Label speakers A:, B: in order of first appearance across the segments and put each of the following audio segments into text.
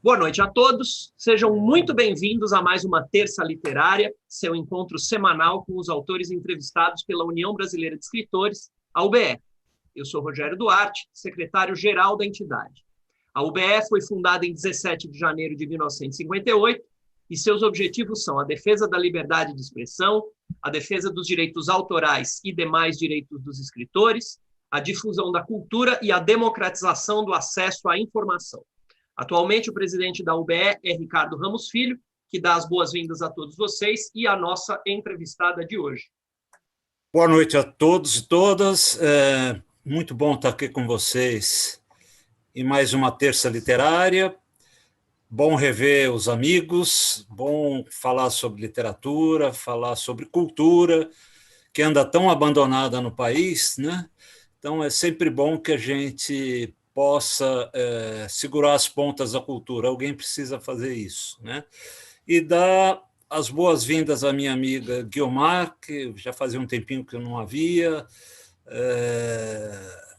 A: Boa noite a todos, sejam muito bem-vindos a mais uma Terça Literária, seu encontro semanal com os autores entrevistados pela União Brasileira de Escritores, a UBE. Eu sou Rogério Duarte, secretário-geral da entidade. A UBE foi fundada em 17 de janeiro de 1958 e seus objetivos são a defesa da liberdade de expressão, a defesa dos direitos autorais e demais direitos dos escritores, a difusão da cultura e a democratização do acesso à informação. Atualmente, o presidente da UBE é Ricardo Ramos Filho, que dá as boas-vindas a todos vocês e a nossa entrevistada de hoje.
B: Boa noite a todos e todas. É muito bom estar aqui com vocês em mais uma Terça Literária. Bom rever os amigos, bom falar sobre literatura, falar sobre cultura, que anda tão abandonada no país, né? Então, é sempre bom que a gente possa segurar as pontas da cultura. Alguém precisa fazer isso, né? E dar as boas-vindas à minha amiga Guiomar, que já fazia um tempinho que eu não a via.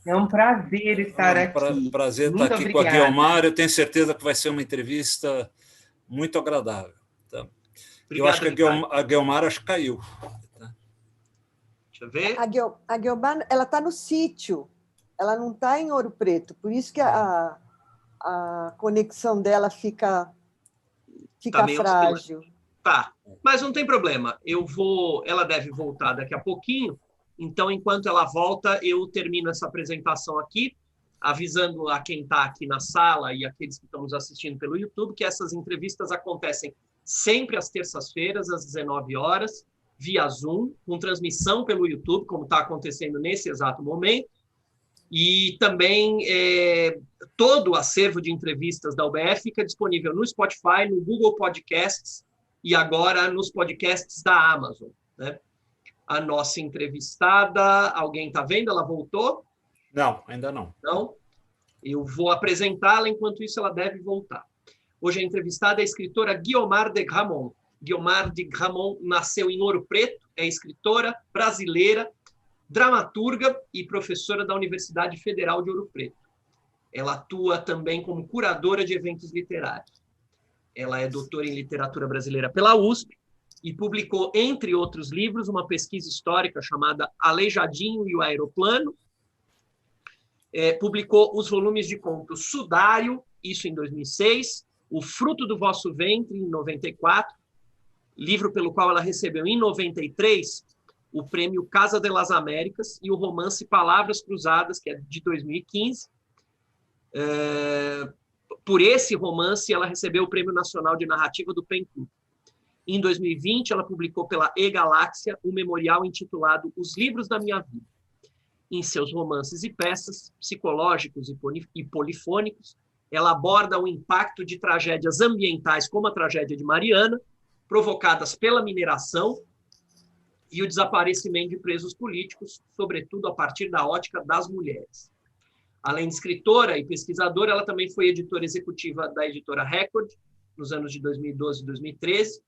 C: É um prazer estar aqui.
B: Prazer
C: Muito
B: estar aqui
C: obrigada.
B: com a Guiomar. Eu tenho certeza que vai ser uma entrevista muito agradável. Tá? Eu acho que a Guiomar acho que caiu. Tá?
A: Deixa eu ver.
D: A Guiomar, ela está no sítio. Ela não está em Ouro Preto, por isso que a conexão dela fica frágil.
A: Tá, mas não tem problema. Ela deve voltar daqui a pouquinho, então, enquanto ela volta, eu termino essa apresentação aqui, avisando a quem está aqui na sala e aqueles que estão nos assistindo pelo YouTube, que essas entrevistas acontecem sempre às terças-feiras, às 19 horas, via Zoom, com transmissão pelo YouTube, como está acontecendo nesse exato momento. E também todo o acervo de entrevistas da UBE fica disponível no Spotify, no Google Podcasts e agora nos podcasts da Amazon. Né? A nossa entrevistada, alguém está vendo? Ela voltou?
B: Não, ainda não.
A: Não? Eu vou apresentá-la, enquanto isso ela deve voltar. Hoje a entrevistada é a escritora Guiomar de Gramont. Guiomar de Gramont nasceu em Ouro Preto, é escritora brasileira, dramaturga e professora da Universidade Federal de Ouro Preto. Ela atua também como curadora de eventos literários. Ela é doutora em literatura brasileira pela USP e publicou, entre outros livros, uma pesquisa histórica chamada Aleijadinho e o Aeroplano. Publicou os volumes de contos Sudário, isso em 2006, O Fruto do Vosso Ventre, em 94, livro pelo qual ela recebeu, em 93, o prêmio Casa de las Américas e o romance Palavras Cruzadas, que é de 2015. Por esse romance, ela recebeu o Prêmio Nacional de Narrativa do PEN Club. Em 2020, ela publicou pela E-Galáxia o memorial intitulado Os Livros da Minha Vida. Em seus romances e peças, psicológicos e polifônicos, ela aborda o impacto de tragédias ambientais, como a tragédia de Mariana, provocadas pela mineração e o desaparecimento de presos políticos, sobretudo a partir da ótica das mulheres. Além de escritora e pesquisadora, ela também foi editora executiva da editora Record, nos anos de 2012 e 2013,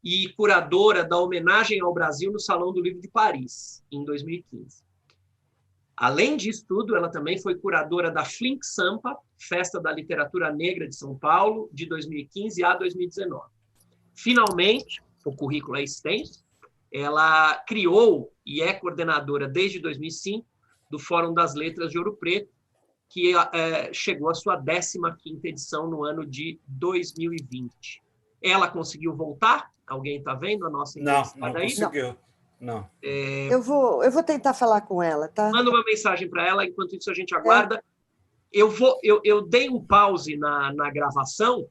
A: e curadora da Homenagem ao Brasil no Salão do Livro de Paris, em 2015. Além disso tudo, ela também foi curadora da Flink Sampa, Festa da Literatura Negra de São Paulo, de 2015 a 2019. Finalmente, o currículo é extenso, ela criou e é coordenadora desde 2005 do Fórum das Letras de Ouro Preto, que chegou à sua 15ª edição no ano de 2020. Ela conseguiu voltar? Alguém está vendo a nossa entrevistada
B: não
A: aí?
B: Conseguiu. Não.
D: Eu vou tentar falar com ela, tá?
A: Manda uma mensagem para ela, enquanto isso a gente aguarda. Eu dei um pause na gravação.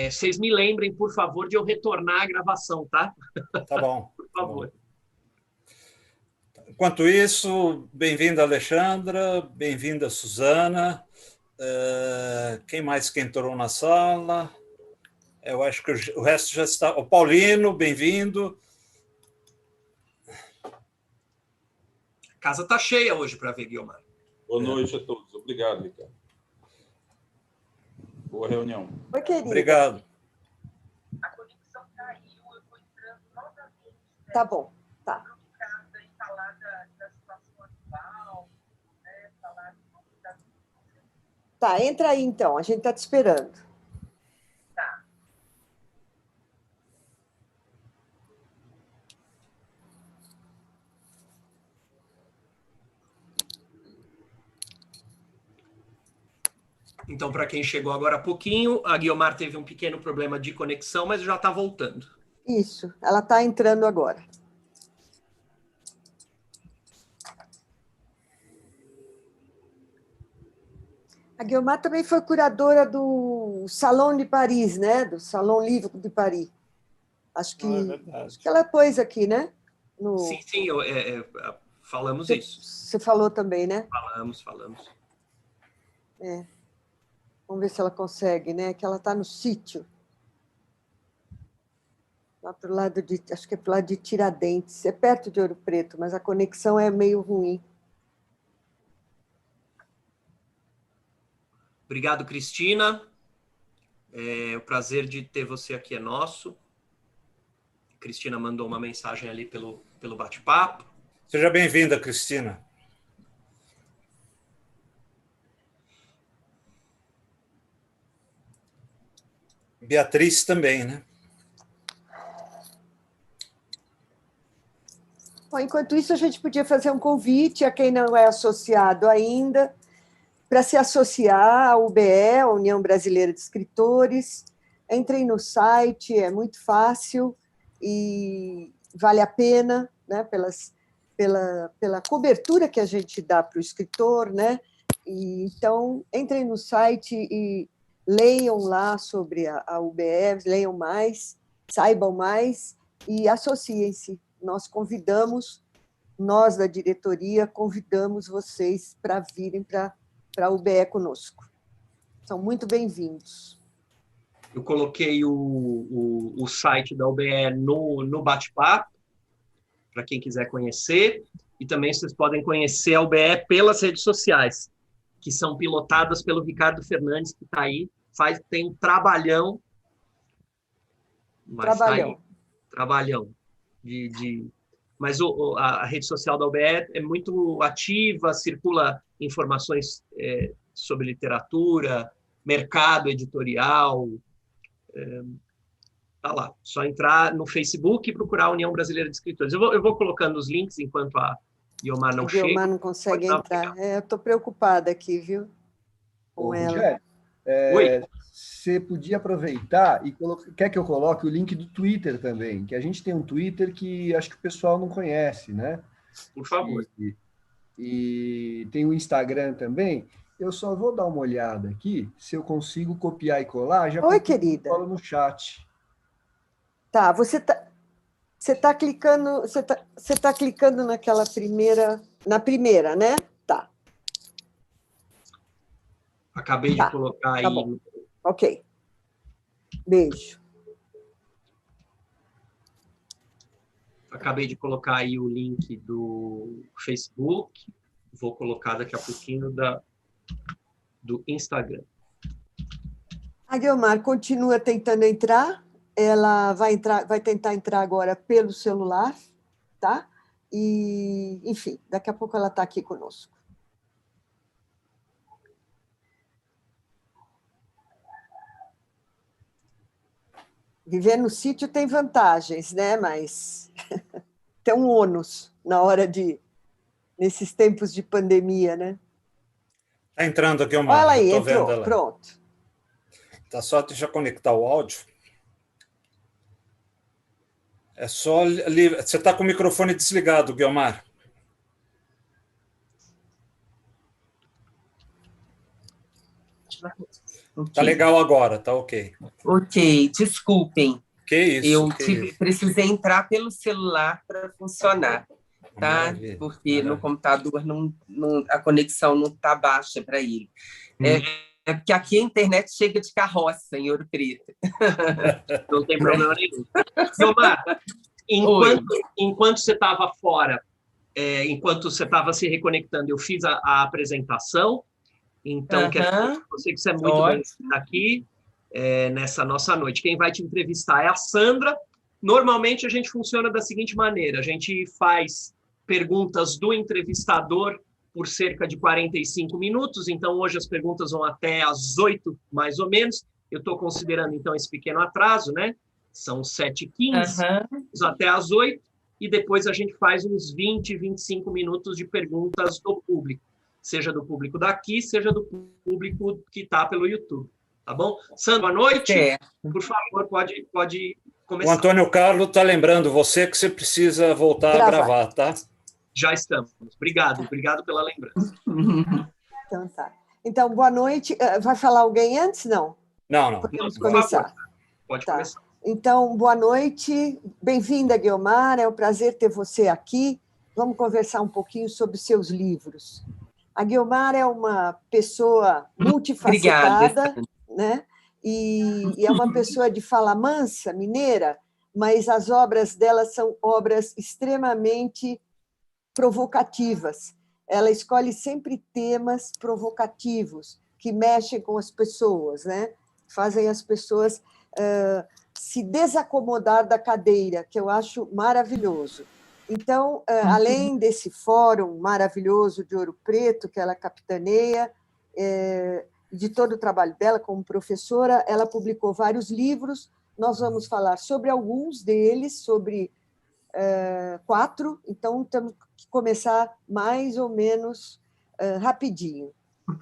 A: Vocês me lembrem, por favor, de eu retornar à gravação, tá?
B: Tá bom.
A: Por favor.
B: Tá bom. Enquanto isso, bem-vinda, Alexandra, bem-vinda, Suzana. Quem mais que entrou na sala? Eu acho que o resto já está... O Paulino, bem-vindo.
A: A casa está cheia hoje para ver, Guiomar.
E: Boa noite a todos. Obrigado, Ricardo. Boa reunião.
D: Oi, querida.
B: Obrigado.
C: A conexão caiu, eu vou entrando novamente.
D: Tá bom, tá.
C: Em falar da situação atual, né? Falar da
D: Tá, entra aí então, a gente está te esperando.
A: Então, para quem chegou agora há pouquinho, a Guiomar teve um pequeno problema de conexão, mas já está voltando.
D: Isso, ela está entrando agora. A Guiomar também foi curadora do Salão de Paris, né? Do Salão Livre de Paris. Acho que ela pôs aqui, né?
A: Sim, falamos
D: você,
A: isso.
D: Você falou também, né?
A: Falamos.
D: Vamos ver se ela consegue, né? Que ela está no sítio. Lá pro lado de, acho que é pro lado de Tiradentes. É perto de Ouro Preto, mas a conexão é meio ruim.
A: Obrigado, Cristina. O prazer de ter você aqui é nosso. Cristina mandou uma mensagem ali pelo bate-papo.
B: Seja bem-vinda, Cristina. Beatriz também, né?
D: Bom, enquanto isso, a gente podia fazer um convite a quem não é associado ainda, para se associar à UBE, a União Brasileira de Escritores. Entrem no site, é muito fácil e vale a pena, né, pela cobertura que a gente dá para o escritor, né? E, então, entrem no site e leiam lá sobre a UBE, leiam mais, saibam mais e associem-se. Nós da diretoria, convidamos vocês para virem para a UBE conosco. São muito bem-vindos.
A: Eu coloquei o site da UBE no bate-papo, para quem quiser conhecer, e também vocês podem conhecer a UBE pelas redes sociais, que são pilotadas pelo Ricardo Fernandes, que está aí, tem um trabalhão. Mas
D: trabalhão.
A: Tá aí, trabalhão. Mas a rede social da UBE é muito ativa, circula informações sobre literatura, mercado editorial. Tá lá, só entrar no Facebook e procurar a União Brasileira de Escritores. Eu vou colocando os links enquanto a Guiomar não chega.
D: A Guiomar não consegue entrar. Eu estou preocupada aqui, viu? Com ela.
F: Oi. Você podia aproveitar e quer que eu coloque o link do Twitter também, que a gente tem um Twitter que acho que o pessoal não conhece, né?
A: Por favor.
F: E tem o Instagram também. Eu só vou dar uma olhada aqui, se eu consigo copiar e colar. Já
D: Oi, querida.
F: Colo no chat.
D: Tá, você tá clicando naquela na primeira, né? Tá.
A: Acabei de colocar aí.
D: Bom. Ok. Beijo.
A: Acabei de colocar aí o link do Facebook. Vou colocar daqui a pouquinho do Instagram.
D: A Guiomar continua tentando entrar. Ela vai tentar entrar agora pelo celular, tá? E, enfim, daqui a pouco ela está aqui conosco. Viver no sítio tem vantagens, né? Mas tem um ônus nesses tempos de pandemia, né?
B: Está entrando aqui uma.
D: Olha aí, entrou, pronto.
B: Tá só, deixa eu conectar o áudio. É só... Você está com o microfone desligado, Guiomar.
G: Okay.
B: Tá legal agora, tá ok.
G: Ok, desculpem.
B: Que isso?
G: Precisei entrar pelo celular para funcionar, tá?
B: Maravilha.
G: Porque no computador a conexão não está baixa para ele. É porque aqui a internet chega de carroça em Ouro Preto.
A: Não tem problema nenhum. Guiomar, enquanto você estava fora, enquanto você estava se reconectando, eu fiz a apresentação. Então, quero dizer para você que você é muito bem-vindo aqui nessa nossa noite. Quem vai te entrevistar é a Sandra. Normalmente, a gente funciona da seguinte maneira. A gente faz perguntas do entrevistador por cerca de 45 minutos, então hoje as perguntas vão até às 8, mais ou menos. Eu estou considerando, então, esse pequeno atraso, né? São 7h15, até às 8, e depois a gente faz uns 20, 25 minutos de perguntas do público, seja do público daqui, seja do público que está pelo YouTube, tá bom? Sandro, boa noite. Por favor, pode começar.
B: O Antônio Carlos está lembrando você que você precisa voltar a gravar, tá?
A: Já estamos. Obrigado pela lembrança.
D: Então, tá. Então, boa noite. Vai falar alguém antes? Não?
B: Não.
D: Podemos começar.
A: Pode começar.
D: Então, boa noite. Bem-vinda, Guiomar. É um prazer ter você aqui. Vamos conversar um pouquinho sobre seus livros. A Guiomar é uma pessoa multifacetada, né? E é uma pessoa de fala mansa, mineira, mas as obras dela são obras extremamente provocativas. Ela escolhe sempre temas provocativos, que mexem com as pessoas, né? Fazem as pessoas se desacomodar da cadeira, que eu acho maravilhoso. Então, além desse fórum maravilhoso de Ouro Preto, que ela capitaneia, de todo o trabalho dela como professora, ela publicou vários livros. Nós vamos falar sobre alguns deles, sobre 4, então temos que começar mais ou menos rapidinho.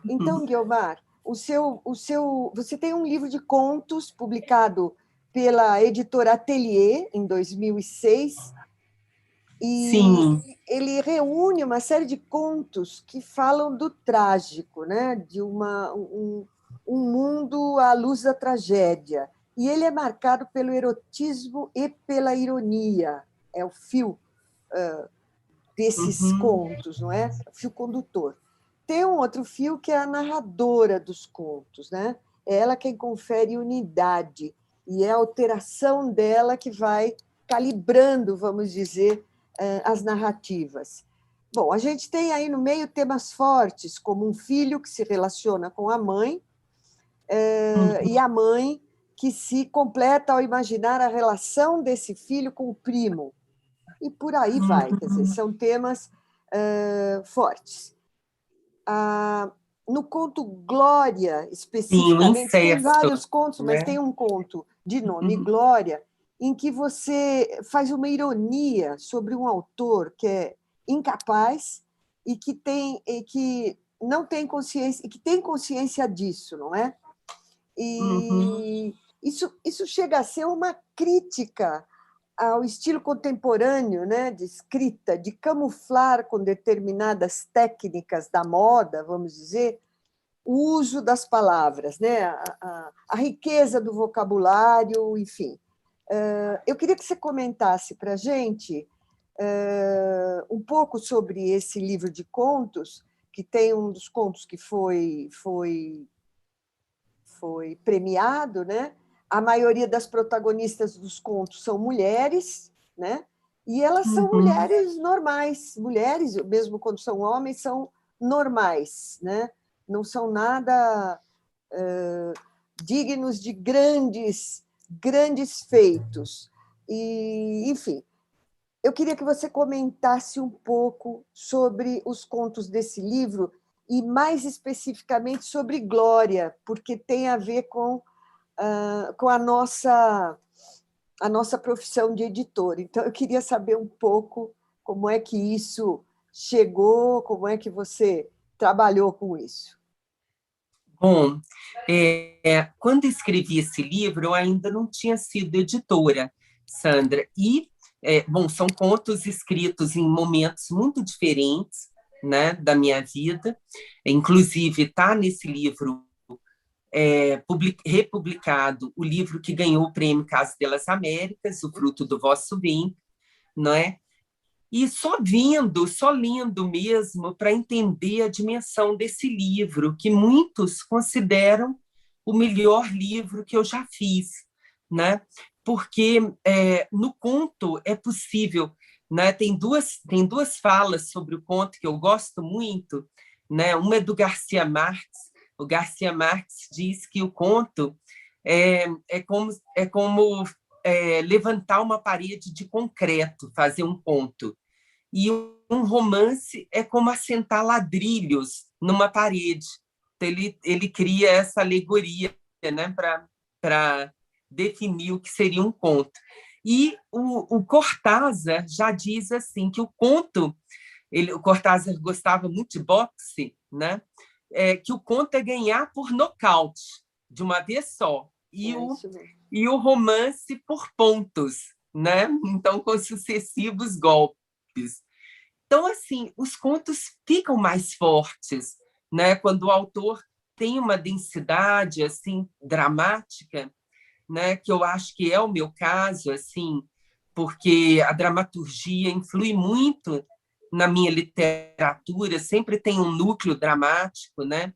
D: Então, Guiomar, você tem um livro de contos publicado pela editora Atelier, em 2006, e
G: Sim.
D: ele reúne uma série de contos que falam do trágico, né? De um mundo à luz da tragédia. E ele é marcado pelo erotismo e pela ironia. É o fio desses contos, não é? O fio condutor. Tem um outro fio que é a narradora dos contos, né? É ela quem confere unidade, e é a alteração dela que vai calibrando, vamos dizer, as narrativas. Bom, a gente tem aí no meio temas fortes, como um filho que se relaciona com a mãe, e a mãe que se completa ao imaginar a relação desse filho com o primo. E por aí vai, quer dizer, são temas fortes. No conto Glória, especificamente, tem vários contos, mas tem um conto de nome Glória, em que você faz uma ironia sobre um autor que é incapaz e que não tem consciência, e que tem consciência disso, não é? E isso chega a ser uma crítica ao estilo contemporâneo, né, de escrita, de camuflar com determinadas técnicas da moda, vamos dizer, o uso das palavras, né, a riqueza do vocabulário, enfim. Eu queria que você comentasse para a gente um pouco sobre esse livro de contos, que tem um dos contos que foi premiado, né? A maioria das protagonistas dos contos são mulheres, né? E elas são mulheres normais, mulheres, mesmo quando são homens, são normais, né? Não são nada dignos de grandes feitos. E, enfim, eu queria que você comentasse um pouco sobre os contos desse livro e, mais especificamente, sobre Glória, porque tem a ver com a nossa profissão de editor. Então, eu queria saber um pouco como é que isso chegou, como é que você trabalhou com isso.
G: Bom, quando escrevi esse livro, eu ainda não tinha sido editora, Sandra, e, bom, são contos escritos em momentos muito diferentes, né, da minha vida, inclusive está nesse livro republicado o livro que ganhou o prêmio Casa delas Américas, O Fruto do Vosso Bem, não é? E só lendo mesmo para entender a dimensão desse livro, que muitos consideram o melhor livro que eu já fiz, né? Porque no conto é possível, né? Tem duas falas sobre o conto que eu gosto muito, né? Uma é do Garcia Marques. O Garcia Marques diz que o conto é como levantar uma parede de concreto, fazer um conto. e um romance é como assentar ladrilhos numa parede. Então, ele cria essa alegoria, né, para definir o que seria um conto. E o Cortázar já diz assim que o conto, o Cortázar gostava muito de boxe, né? Que o conto é ganhar por nocaute, de uma vez só, e o romance por pontos, né? Então, com sucessivos golpes. Então, assim, os contos ficam mais fortes, né? Quando o autor tem uma densidade assim dramática, né? Que eu acho que é o meu caso, assim, porque a dramaturgia influi muito na minha literatura, sempre tem um núcleo dramático, né?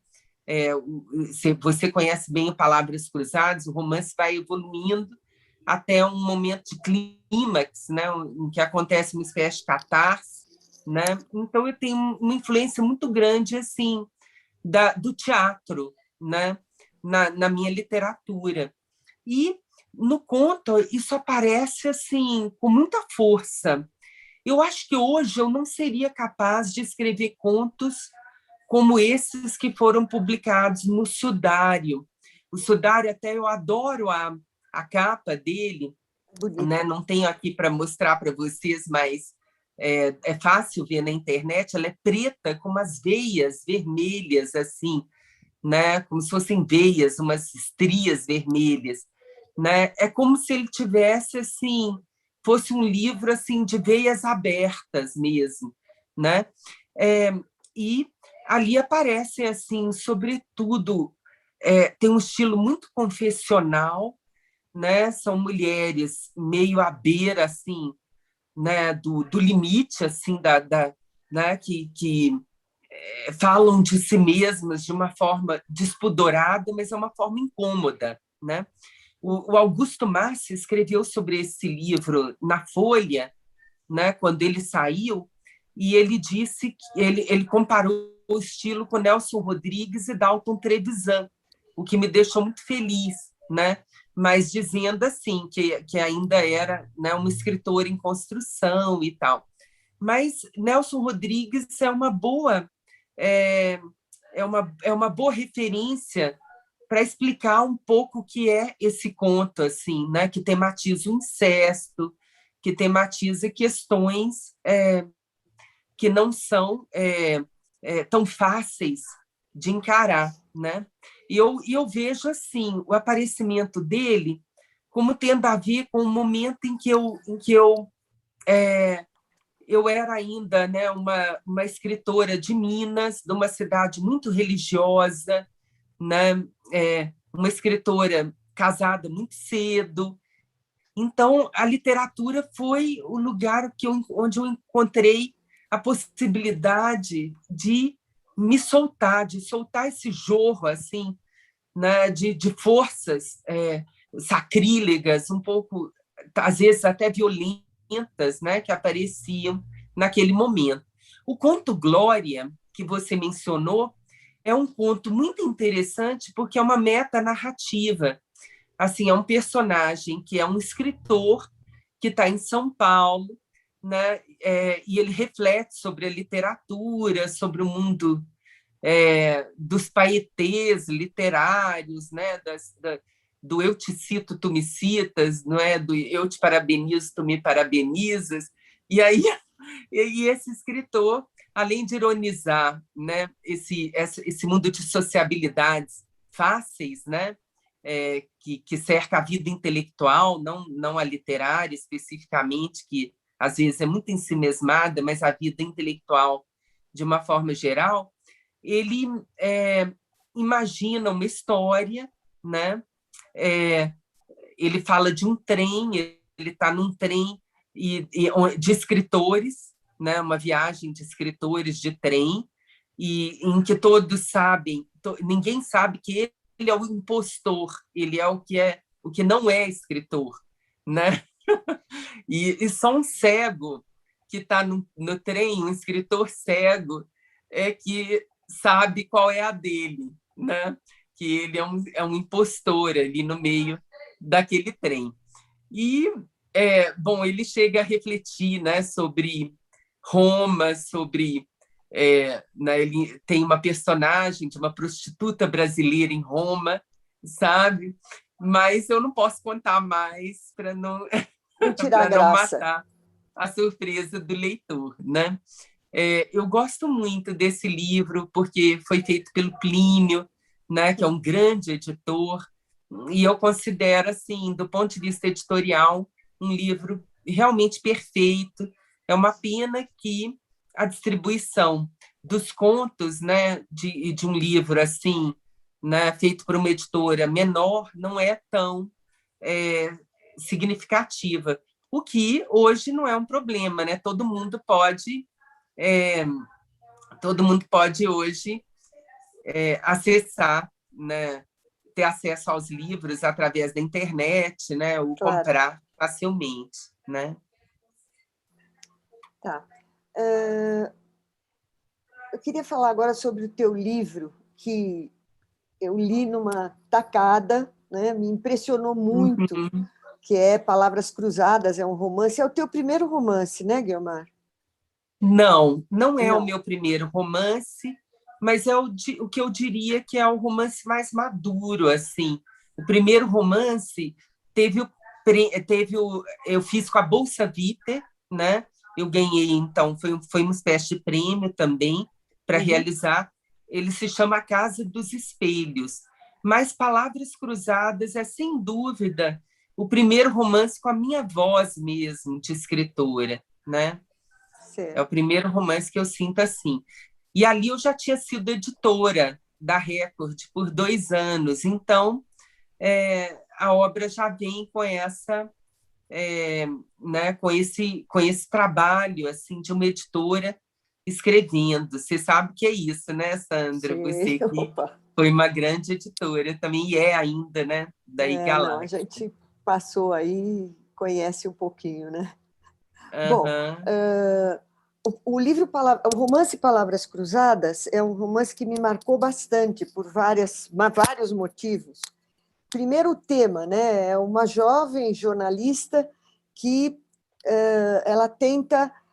G: Você conhece bem o Palavras Cruzadas, o romance vai evoluindo até um momento de clímax, né? Em que acontece uma espécie de catarse, né? Então eu tenho uma influência muito grande assim do teatro, né? Na minha literatura. E no conto isso aparece assim com muita força. Eu acho que hoje eu não seria capaz de escrever contos como esses que foram publicados no Sudário. O Sudário, até eu adoro a capa dele, né? Não tenho aqui para mostrar para vocês, mas é fácil ver na internet. Ela é preta com umas veias vermelhas, assim, né? Como se fossem veias, umas estrias vermelhas, né? É como se ele tivesse assim, fosse um livro assim de veias abertas mesmo, né? E ali aparecem assim, sobretudo, tem um estilo muito confessional, né? São mulheres meio à beira assim, né? Do limite assim né? Que falam de si mesmas de uma forma despudorada, mas é uma forma incômoda, né? O Augusto Massi escreveu sobre esse livro na Folha, né, quando ele saiu, e ele disse que ele comparou o estilo com Nelson Rodrigues e Dalton Trevisan, o que me deixou muito feliz, né? Mas dizendo assim que ainda era, né, um escritor em construção e tal. Mas Nelson Rodrigues é, é uma boa referência para explicar um pouco o que é esse conto, assim, né? Que tematiza o incesto, que tematiza questões que não são tão fáceis de encarar, né? E eu vejo assim o aparecimento dele como tendo a ver com o momento em que eu era ainda, né, uma escritora de Minas, de uma cidade muito religiosa, né? Uma escritora casada muito cedo. Então, a literatura foi o lugar onde eu encontrei a possibilidade de me soltar, de soltar esse jorro assim, né, de forças sacrílegas, um pouco, às vezes até violentas, né, que apareciam naquele momento. O conto Glória, que você mencionou, é um conto muito interessante porque é uma metanarrativa. Assim, é um personagem que é um escritor que está em São Paulo, né? E ele reflete sobre a literatura, sobre o mundo dos paetês literários, né? Do eu te cito, tu me citas, não é? Do eu te parabenizo, tu me parabenizas. E aí, e esse escritor, além de ironizar, né, esse mundo de sociabilidades fáceis, né, que cerca a vida intelectual, não a literária especificamente, que às vezes é muito ensimesmada, mas a vida intelectual de uma forma geral, ele imagina uma história, né? Ele fala de um trem, ele está num trem de escritores, né? Uma viagem de escritores de trem, e em que todos sabem, ninguém sabe que ele é o impostor, ele é o que não é escritor, né? E só um cego que está no trem, um escritor cego, que sabe qual é a dele, né? Que ele é um impostor ali no meio daquele trem. E, bom, ele chega a refletir, né, sobre Roma, sobre... ele tem uma personagem de uma prostituta brasileira em Roma, sabe? Mas eu não posso contar mais para não,
D: Não tirar a
G: não
D: graça.
G: matar a surpresa do leitor, né? Eu gosto muito desse livro porque foi feito pelo Plínio, né, que é um grande editor, e eu considero, assim, do ponto de vista editorial, um livro realmente perfeito. É uma pena que a distribuição dos contos, né, de um livro assim, né, feito por uma editora menor, não é tão é, significativa. O que hoje não é um problema, né? É, todo mundo pode hoje acessar, né, ter acesso aos livros através da internet, né, ou
D: Claro.
G: comprar facilmente, né?
D: Tá. Eu queria falar agora sobre o teu livro, que eu li numa tacada, né? Me impressionou muito,
G: Uhum.
D: que é Palavras Cruzadas, é um romance. É o teu primeiro romance, né, Guiomar?
G: Não, não é o
D: Não.
G: meu primeiro romance, mas é o que eu diria que é o romance mais maduro, assim. O primeiro romance eu fiz com a Bolsa Viter, né? Eu ganhei, então, foi uma espécie de prêmio também para realizar. Ele se chama A Casa dos Espelhos. Mas Palavras Cruzadas é, sem dúvida, o primeiro romance com a minha voz mesmo, de escritora, né?
D: Certo.
G: É o primeiro romance que eu sinto assim. E ali eu já tinha sido editora da Record por 2 anos, então a obra já vem com né, com esse trabalho assim de uma editora escrevendo. Você sabe o que é isso, né, Sandra?
D: Sim.
G: Você que
D: Opa.
G: foi uma grande editora também, e é ainda, né, da
D: Não, a
G: Galáxia.
D: gente passou aí, conhece um pouquinho, né? Bom,
G: Uhum.
D: o livro, o romance Palavras Cruzadas é um romance que me marcou bastante por vários motivos. Primeiro, o tema, né? É uma jovem jornalista que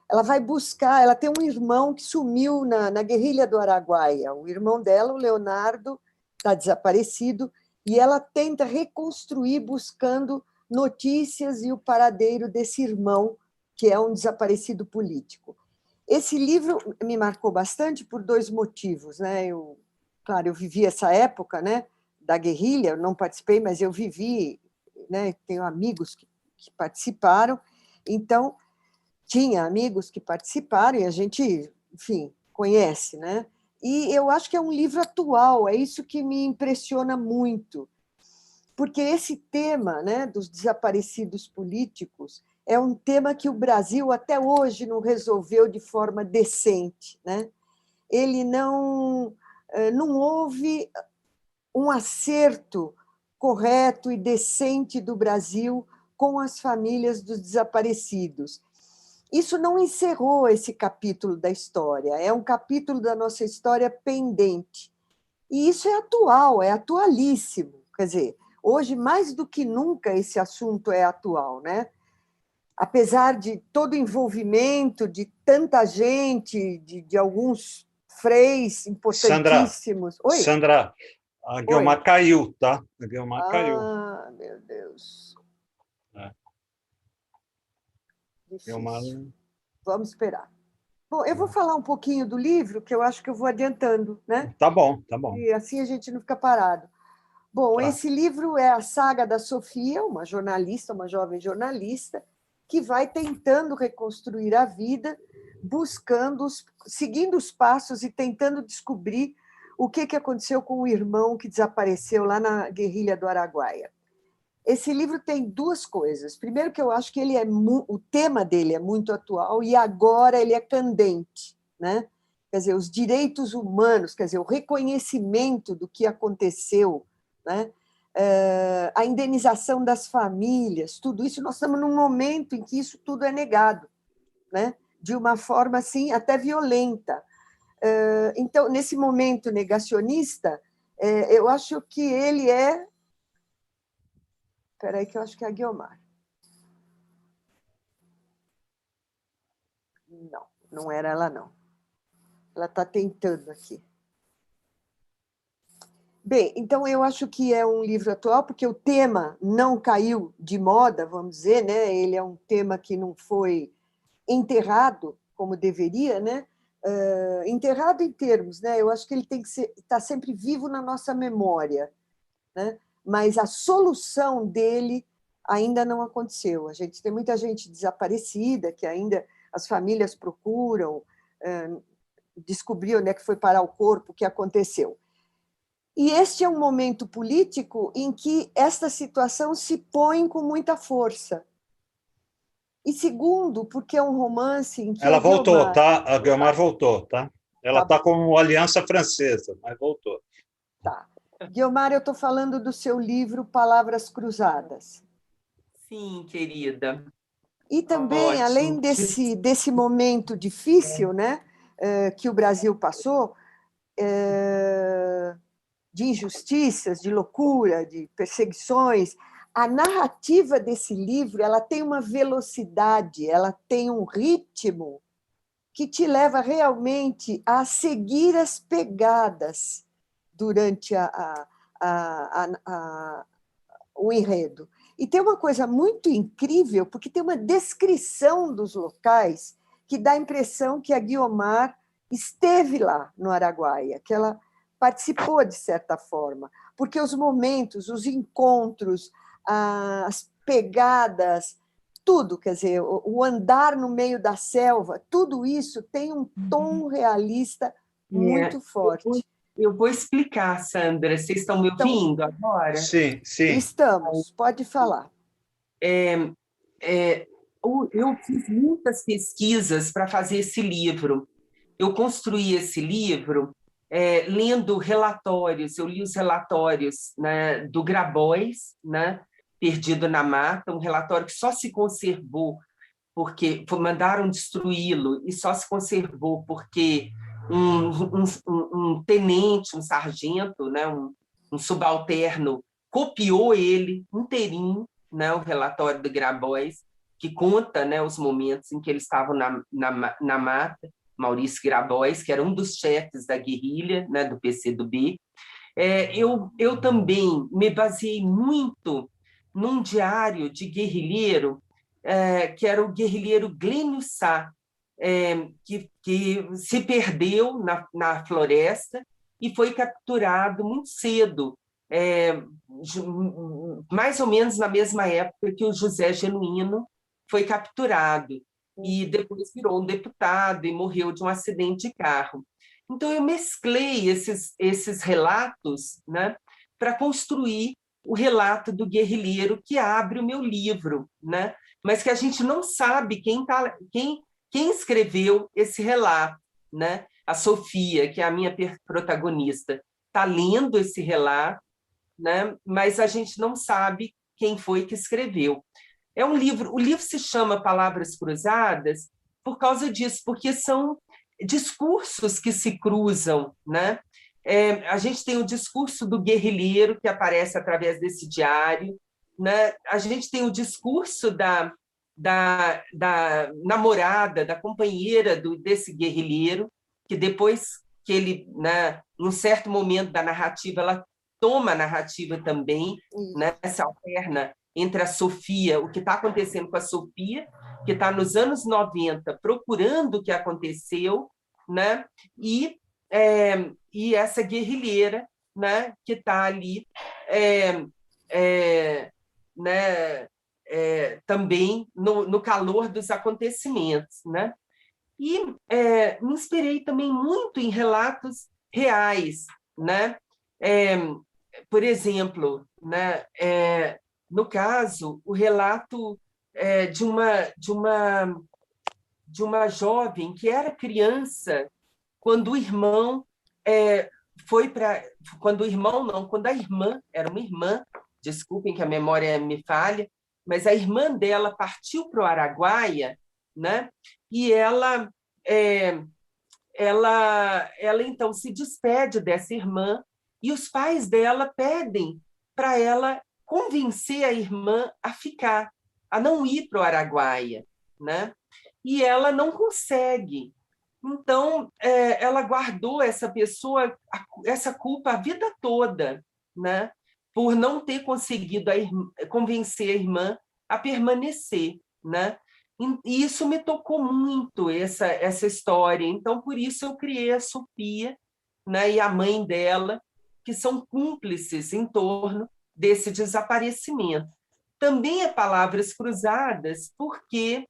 D: ela vai buscar, ela tem um irmão que sumiu na guerrilha do Araguaia. O irmão dela, o Leonardo, está desaparecido e ela tenta reconstruir buscando notícias e o paradeiro desse irmão, que é um desaparecido político. Esse livro me marcou bastante por 2 motivos, né? Claro, eu vivi essa época, né, da guerrilha, eu não participei, mas eu vivi, né, tenho amigos que participaram, então tinha amigos que participaram e a gente, enfim, conhece, né? E eu acho que é um livro atual, é isso que me impressiona muito, porque esse tema, né, dos desaparecidos políticos é um tema que o Brasil até hoje não resolveu de forma decente, né? Ele não houve um acerto correto e decente do Brasil com as famílias dos desaparecidos. Isso não encerrou esse capítulo da história, é um capítulo da nossa história pendente. E isso é atual, é atualíssimo. Quer dizer, hoje, mais do que nunca, esse assunto é atual, né? Apesar de todo o envolvimento de tanta gente, de alguns freis importantíssimos. Oi?
B: Sandra, a Guiomar caiu, tá? A Guiomar caiu.
D: Ah, meu Deus.
B: Guiomar...
D: Difícil. Vamos esperar. Bom, eu vou falar um pouquinho do livro, que eu acho que eu vou adiantando, né?
B: Tá bom, tá bom.
D: E assim a gente não fica parado. Bom,
B: Tá.
D: esse livro é a saga da Sofia, uma jornalista, uma jovem jornalista, que vai tentando reconstruir a vida, seguindo os passos e tentando descobrir o que aconteceu com o irmão que desapareceu lá na guerrilha do Araguaia. Esse livro tem 2 coisas. Primeiro, que eu acho que o tema dele é muito atual e agora ele é candente, né? Quer dizer, os direitos humanos, quer dizer, o reconhecimento do que aconteceu, né? A indenização das famílias, tudo isso, nós estamos num momento em que isso tudo é negado, né? De uma forma assim até violenta. Então, nesse momento negacionista, eu acho que ele é... Espera aí, que eu acho que é a Guiomar. Não, não era ela, não. Ela está tentando aqui. Bem, então eu acho que é um livro atual, porque o tema não caiu de moda, vamos dizer, né? Ele é um tema que não foi enterrado como deveria, né? Enterrado em termos, né? Eu acho que ele tem que estar sempre vivo na nossa memória, né? Mas a solução dele ainda não aconteceu. A gente tem muita gente desaparecida que ainda as famílias procuram descobrir onde é que foi parar o corpo, o que aconteceu. E este é um momento político em que esta situação se põe com muita força. E segundo, porque é um romance em que
B: Ela
D: a
B: voltou,
D: Guiomar...
B: tá? A Guiomar voltou, tá? Ela
D: Tá
B: está com Aliança Francesa, mas voltou.
D: Tá. Guiomar, eu estou falando do seu livro Palavras Cruzadas.
G: Sim, querida.
D: E também,
G: Ótimo.
D: além desse momento difícil, né, que o Brasil passou, de injustiças, de loucura, de perseguições, a narrativa desse livro ela tem uma velocidade, ela tem um ritmo que te leva realmente a seguir as pegadas durante o enredo. E tem uma coisa muito incrível, porque tem uma descrição dos locais que dá a impressão que a Guiomar esteve lá no Araguaia, que ela participou de certa forma, porque os momentos, os encontros, as pegadas, tudo, quer dizer, o andar no meio da selva, tudo isso tem um tom realista muito forte.
G: Eu vou explicar, Sandra. Vocês estão me ouvindo agora?
B: Sim, sim.
D: Estamos, pode falar.
G: Eu fiz muitas pesquisas para fazer esse livro. Eu construí esse livro lendo relatórios. Eu li os relatórios, né, do Grabois, né, Perdido na Mata, um relatório que só se conservou porque mandaram destruí-lo e só se conservou porque um tenente, um sargento, né, um subalterno, copiou ele inteirinho, né, o relatório do Grabois, que conta, né, os momentos em que eles estavam na mata. Maurício Grabois, que era um dos chefes da guerrilha, né, do PCdoB. Eu também me baseei muito num diário de guerrilheiro, que era o guerrilheiro Glênio Sá, que se perdeu na floresta e foi capturado muito cedo, mais ou menos na mesma época que o José Genuíno foi capturado, e depois virou um deputado e morreu de um acidente de carro. Então, eu mesclei esses relatos, né, para construir o relato do guerrilheiro que abre o meu livro, né, mas que a gente não sabe quem escreveu esse relato. Né? A Sofia, que é a minha protagonista, está lendo esse relato, né, mas a gente não sabe quem foi que escreveu. O livro se chama Palavras Cruzadas por causa disso, porque são discursos que se cruzam, né? A gente tem o discurso do guerrilheiro que aparece através desse diário, né? A gente tem o discurso da namorada, da companheira desse guerrilheiro, que depois que ele, né, num certo momento da narrativa, ela toma a narrativa também, né, se alterna entre a Sofia, o que está acontecendo com a Sofia, que está nos anos 90 procurando o que aconteceu, né? E essa guerrilheira, né, que está ali né, também no calor dos acontecimentos. Né? E me inspirei também muito em relatos reais. Né? Por exemplo, né, no caso, o relato de uma jovem que era criança quando o irmão foi para... Quando o irmão não, quando a irmã, era uma irmã, desculpem que a memória me falha, mas a irmã dela partiu para o Araguaia, né? E ela então se despede dessa irmã e os pais dela pedem para ela convencer a irmã a ficar, a não ir para o Araguaia, né? E ela não consegue, Então, ela guardou essa pessoa, essa culpa a vida toda, né? Por não ter conseguido convencer a irmã a permanecer, né? E isso me tocou muito, essa história. Então, por isso eu criei a Sofia, né, e a mãe dela, que são cúmplices em torno desse desaparecimento. Também é Palavras Cruzadas, porque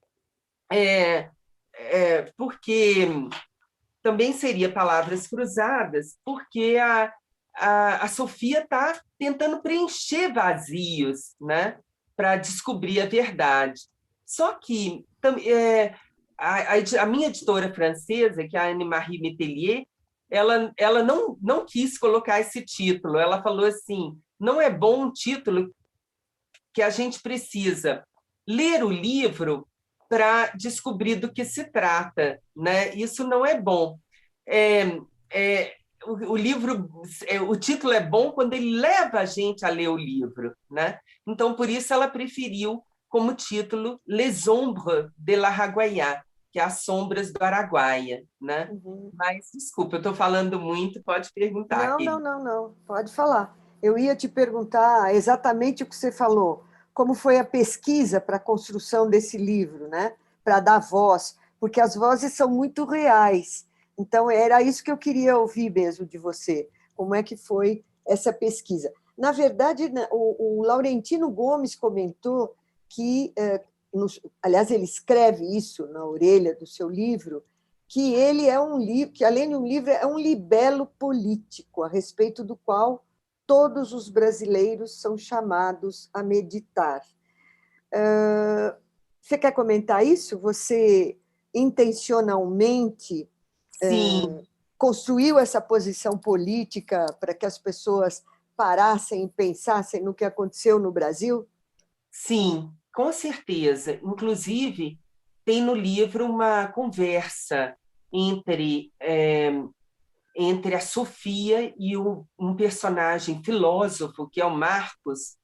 G: também seria Palavras Cruzadas, porque a Sofia está tentando preencher vazios, né, para descobrir a verdade. Só que a minha editora francesa, que é a Anne-Marie Métellier, ela não quis colocar esse título. Ela falou assim: não é bom um título que a gente precisa ler o livro para descobrir do que se trata, né? Isso não é bom. O livro, o título é bom quando ele leva a gente a ler o livro, né? Então, por isso, ela preferiu como título Les Ombres de l'Araguaia, que é As Sombras do Araguaia, né?
D: Uhum.
G: Mas, desculpa, eu estou falando muito, pode perguntar,
D: Não, não,
G: querido.
D: não, não. Pode falar. Eu ia te perguntar exatamente o que você falou. Como foi a pesquisa para a construção desse livro, né? Para dar voz, porque as vozes são muito reais. Então, era isso que eu queria ouvir mesmo de você. Como é que foi essa pesquisa? Na verdade, o Laurentino Gomes comentou que, aliás, ele escreve isso na orelha do seu livro, que ele é um livro, que além de um livro, é um libelo político, a respeito do qual todos os brasileiros são chamados a meditar. Você quer comentar isso? Você intencionalmente
G: Sim,
D: construiu essa posição política para que as pessoas parassem e pensassem no que aconteceu no Brasil?
G: sim, com certeza. Inclusive, tem no livro uma conversa entre a Sofia e um personagem filósofo, que é o Marcos,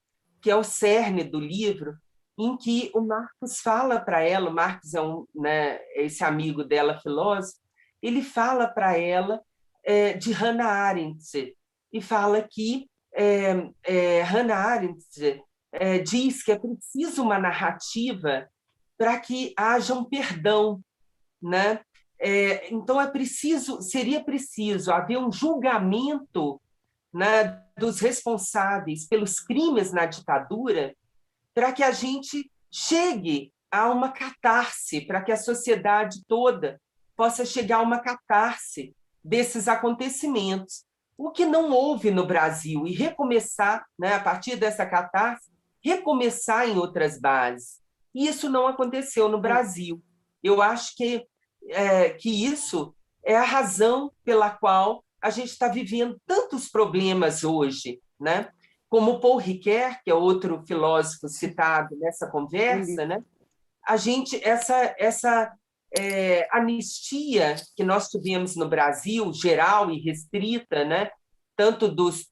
G: que é o cerne do livro, em que o Marcos fala para ela, o Marcos é né, esse amigo dela, filósofo, ele fala para ela de Hannah Arendt, e fala que Hannah Arendt diz que é preciso uma narrativa para que haja um perdão, né? Então seria preciso haver um julgamento, né, dos responsáveis pelos crimes na ditadura, para que a gente chegue a uma catarse, para que a sociedade toda possa chegar a uma catarse desses acontecimentos. O que não houve no Brasil, e recomeçar, né, a partir dessa catarse, recomeçar em outras bases. E isso não aconteceu no Brasil. Eu acho que isso é a razão pela qual a gente está vivendo tantos problemas hoje, né? Como Paul Ricoeur, que é outro filósofo citado nessa conversa, né? Essa anistia que nós tivemos no Brasil, geral e restrita, né? Tanto dos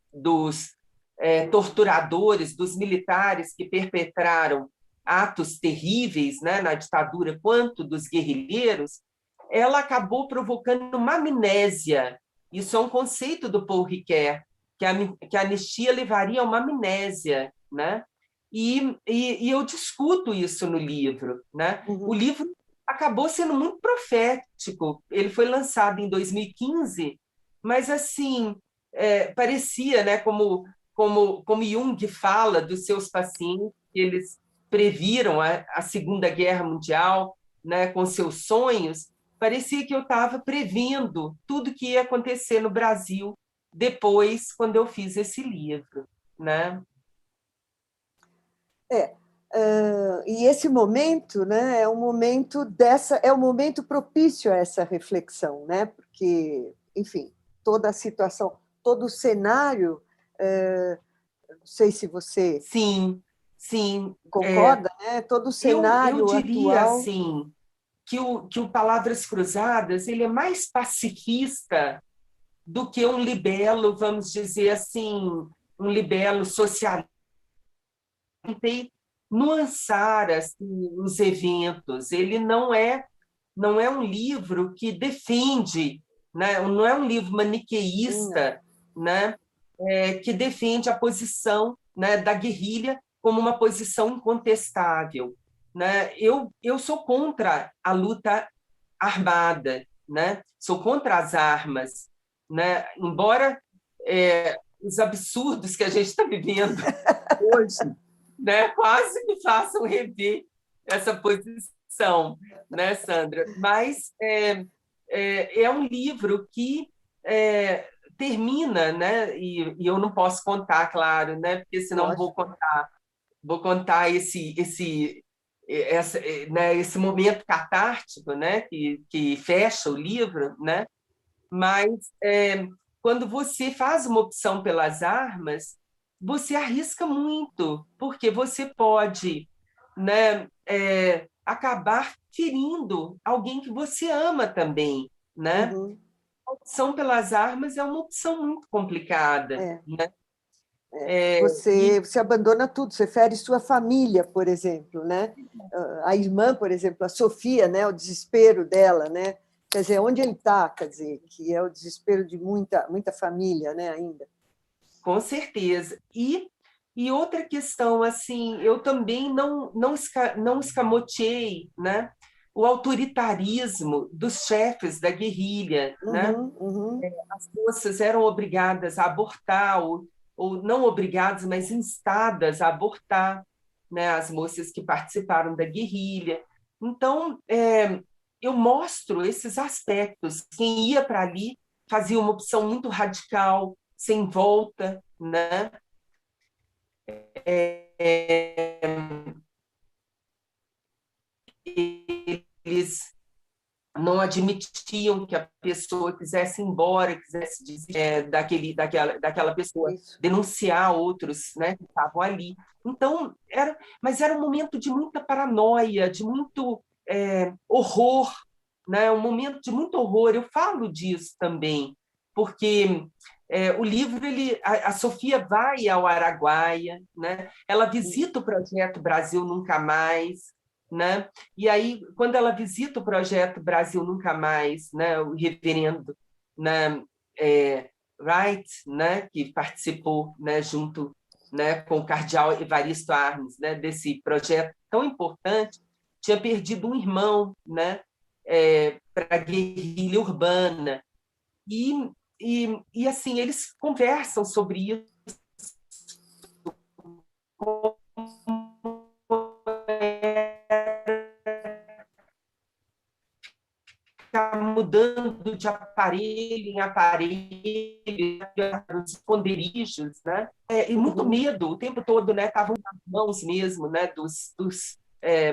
G: torturadores, dos militares que perpetraram atos terríveis, né, na ditadura, quanto dos guerrilheiros, ela acabou provocando uma amnésia. Isso é um conceito do Paul Ricoeur, que a anistia levaria a uma amnésia, né? E eu discuto isso no livro, né?
D: Uhum.
G: O livro acabou sendo muito profético. Ele foi lançado em 2015, mas assim parecia, né? Como Jung fala dos seus pacientes, que eles previram a Segunda Guerra Mundial, né? Com seus sonhos. Parecia que eu estava prevendo tudo que ia acontecer no Brasil depois, quando eu fiz esse livro, né?
D: E esse momento, né, é um momento propício a essa reflexão, né? Porque, enfim, toda a situação, todo o cenário, não sei se você
G: Sim, sim.
D: concorda, né? Todo o
G: Eu
D: cenário
G: diria
D: atual.
G: assim que o Palavras Cruzadas ele é mais pacifista do que um libelo, vamos dizer assim, um libelo socialista. Tentei nuançar assim, os eventos. Ele não é não é um livro que defende, né? Não é um livro maniqueísta, né? Que defende a posição, né, da guerrilha como uma posição incontestável, né? Eu sou contra a luta armada, né? Sou contra as armas, né? Embora os absurdos que a gente está vivendo hoje, né, quase me façam rever essa posição, né, Sandra? Mas é um livro que termina, né? E eu não posso contar, claro, né? Porque senão vou contar esse momento catártico, né? Que fecha o livro, né? Mas quando você faz uma opção pelas armas, você arrisca muito, porque você pode, né, acabar ferindo alguém que você ama também, né?
D: Uhum.
G: A opção pelas armas é uma opção muito complicada, né?
D: Você abandona tudo, você fere sua família, por exemplo, né? A irmã, por exemplo, a Sofia, né? O desespero dela, né? Quer dizer, onde ele está, quer dizer, que é o desespero de muita família, né? Ainda.
G: Com certeza. E outra questão, assim, eu também não escamoteei, né, o autoritarismo dos chefes da guerrilha, né? As moças eram obrigadas a abortar, ou não obrigadas, mas instadas a abortar, né, as moças que participaram da guerrilha. Então, eu mostro esses aspectos. Quem ia para ali fazia uma opção muito radical, sem volta, né? Eles não admitiam que a pessoa quisesse ir embora, quisesse desistir daquela pessoa,
D: Isso.
G: denunciar outros, né, que estavam ali. Então, mas era um momento de muita paranoia, de muito horror, né, um momento de muito horror. Eu falo disso também, porque o livro, a Sofia vai ao Araguaia, né, ela visita o Projeto Brasil Nunca Mais, né? E aí, quando ela visita o Projeto Brasil Nunca Mais, né, o reverendo, né, Wright, né, que participou, né, junto, né, com o cardeal Evaristo Arnes, né, desse projeto tão importante, tinha perdido um irmão, né, para a guerrilha urbana. E assim, eles conversam sobre isso, mudando de aparelho em aparelho, os esconderijos, né? E muito medo o tempo todo, né? Estavam nas mãos mesmo, né? Dos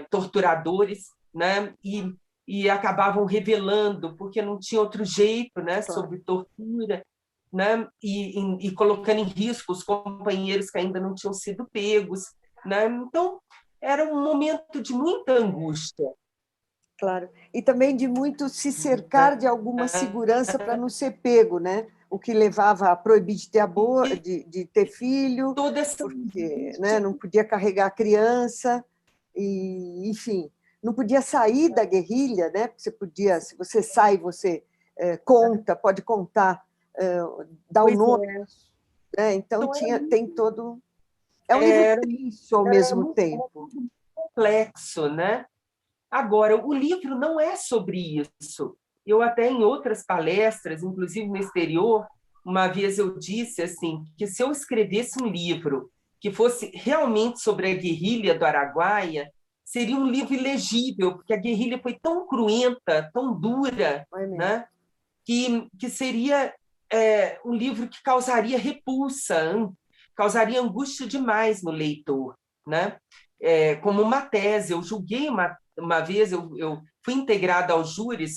G: torturadores, né? E acabavam revelando, porque não tinha outro jeito, né? Sobre tortura, né? E colocando em risco os companheiros que ainda não tinham sido pegos, né? Então, era um momento de muita angústia.
D: Claro. E também de muito se cercar de alguma segurança para não ser pego, né? O que levava a proibir de ter ter filho,
G: Toda essa
D: porque, né, não podia carregar a criança, e, enfim, não podia sair da guerrilha, né? Porque você podia, se você sai, você pode contar, dá o nome, né? Então tem todo. É um livro triste ao mesmo tempo.
G: Complexo, né? Agora, o livro não é sobre isso. Eu até em outras palestras, inclusive no exterior, uma vez eu disse assim, que se eu escrevesse um livro que fosse realmente sobre a guerrilha do Araguaia, seria um livro ilegível, porque a guerrilha foi tão cruenta, tão dura, né, que seria um livro que causaria repulsa, causaria angústia demais no leitor, né? Como uma tese. Eu julguei uma vez, eu fui integrada ao júri,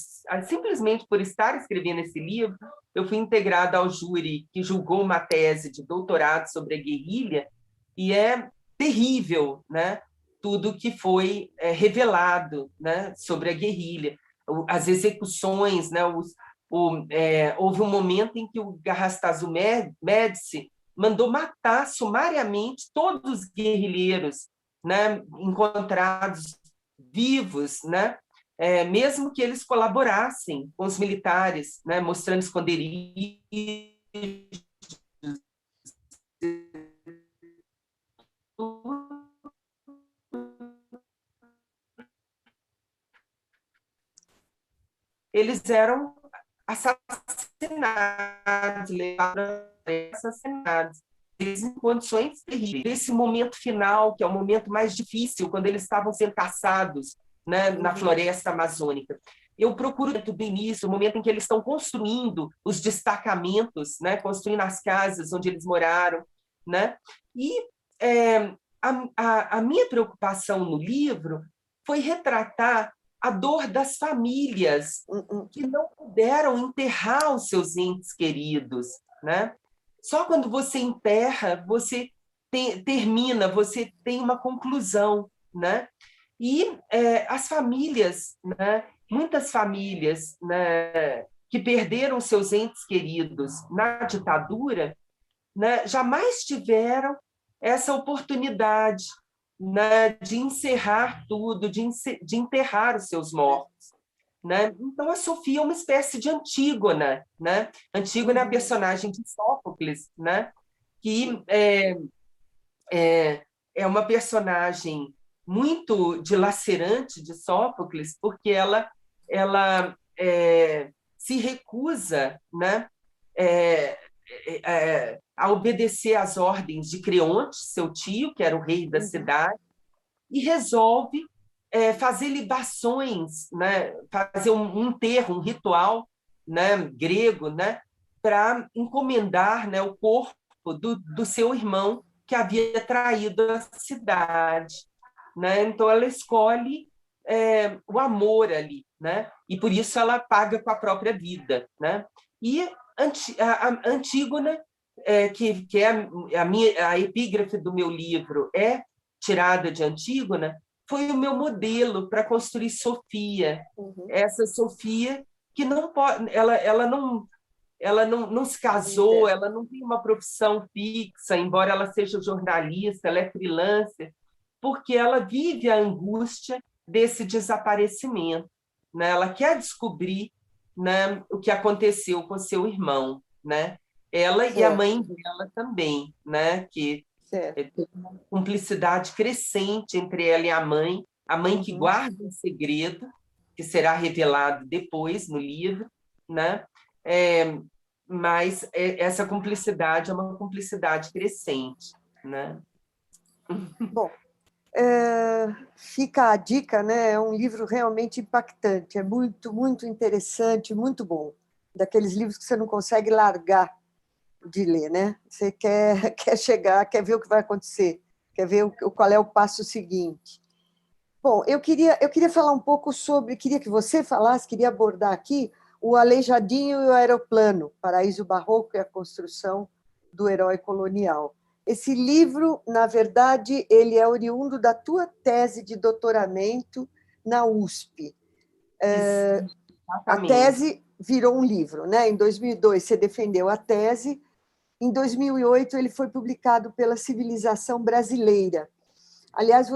G: simplesmente por estar escrevendo esse livro, eu fui integrada ao júri que julgou uma tese de doutorado sobre a guerrilha, e é terrível, né? Tudo que foi revelado, né, sobre a guerrilha, as execuções, né, houve um momento em que o Garrastazu Médici mandou matar sumariamente todos os guerrilheiros, né, encontrados vivos, né, mesmo que eles colaborassem com os militares, né, mostrando esconderijos. Eles eram assassinados, assassinados, em condições terríveis. Esse momento final, que é o momento mais difícil, quando eles estavam sendo caçados, né, na floresta amazônica. Eu procuro do início, o momento em que eles estão construindo os destacamentos, né, construindo as casas onde eles moraram, né? E a minha preocupação no livro foi retratar a dor das famílias que não puderam enterrar os seus entes queridos, né? Só quando você enterra, você termina, você tem uma conclusão, né? E as famílias, né? Muitas famílias, né, que perderam seus entes queridos na ditadura, né, jamais tiveram essa oportunidade, né, de encerrar tudo, de enterrar os seus mortos, né? Então, a Sofia é uma espécie de Antígona, né? Antígona é a personagem de Sófocles, né? Que é uma personagem muito dilacerante de Sófocles, porque ela se recusa, né, a obedecer às ordens de Creonte, seu tio, que era o rei da cidade, e resolve fazer libações, né, fazer um enterro, um ritual, né, grego, né, para encomendar, né, o corpo do seu irmão que havia traído a cidade, né? Então ela escolhe o amor ali, né? E por isso ela paga com a própria vida, né? E a Antígona, que é a epígrafe do meu livro, é tirada de Antígona, foi o meu modelo para construir Sofia. Essa Sofia que não pode, ela não se casou, ela não tem uma profissão fixa, embora ela seja jornalista, ela é freelancer, porque ela vive a angústia desse desaparecimento, né? Ela quer descobrir, né, o que aconteceu com seu irmão, né? Ela e a mãe dela também, né? Que tem uma cumplicidade crescente entre ela e a mãe que guarda um segredo, que será revelado depois no livro, né? Mas essa cumplicidade é uma cumplicidade crescente, né?
D: Bom, fica a dica, né? É um livro realmente impactante, é muito, muito interessante, muito bom. Daqueles livros que você não consegue largar de ler, né? Você quer chegar, quer ver o que vai acontecer, quer ver qual é o passo seguinte. Bom, eu queria falar um pouco sobre, queria que você falasse, queria abordar aqui o Aleijadinho e o Aeroplano, Paraíso Barroco e a Construção do Herói Colonial. Esse livro, na verdade, ele é oriundo da tua tese de doutoramento na USP. A tese virou um livro, né? Em 2002 você defendeu a tese, em 2008 ele foi publicado pela Civilização Brasileira. Aliás,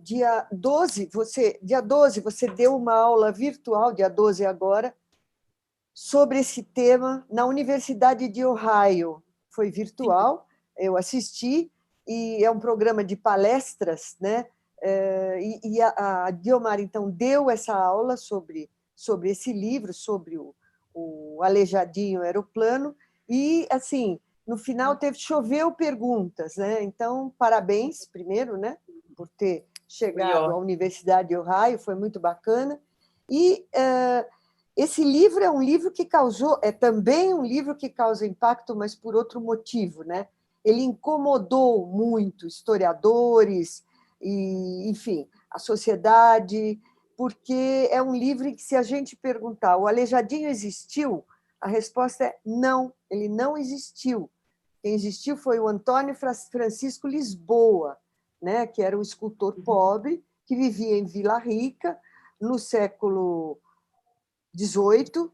D: dia 12 você deu uma aula virtual, dia 12 agora, sobre esse tema na Universidade de Ohio. Foi virtual, eu assisti, e é um programa de palestras, né? E a Guiomar, então, deu essa aula sobre esse livro, sobre o Aleijadinho Aeroplano, e, assim, no final choveu perguntas, né? Então, parabéns, primeiro, né? Por ter chegado à Universidade de Ohio, foi muito bacana. E esse livro é um livro que também um livro que causa impacto, mas por outro motivo, né? Ele incomodou muito historiadores e, enfim, a sociedade, porque é um livro em que, se a gente perguntar, o Aleijadinho existiu? A resposta é não, ele não existiu. Quem existiu foi o Antônio Francisco Lisboa, né, que era um escultor pobre que vivia em Vila Rica no século XVIII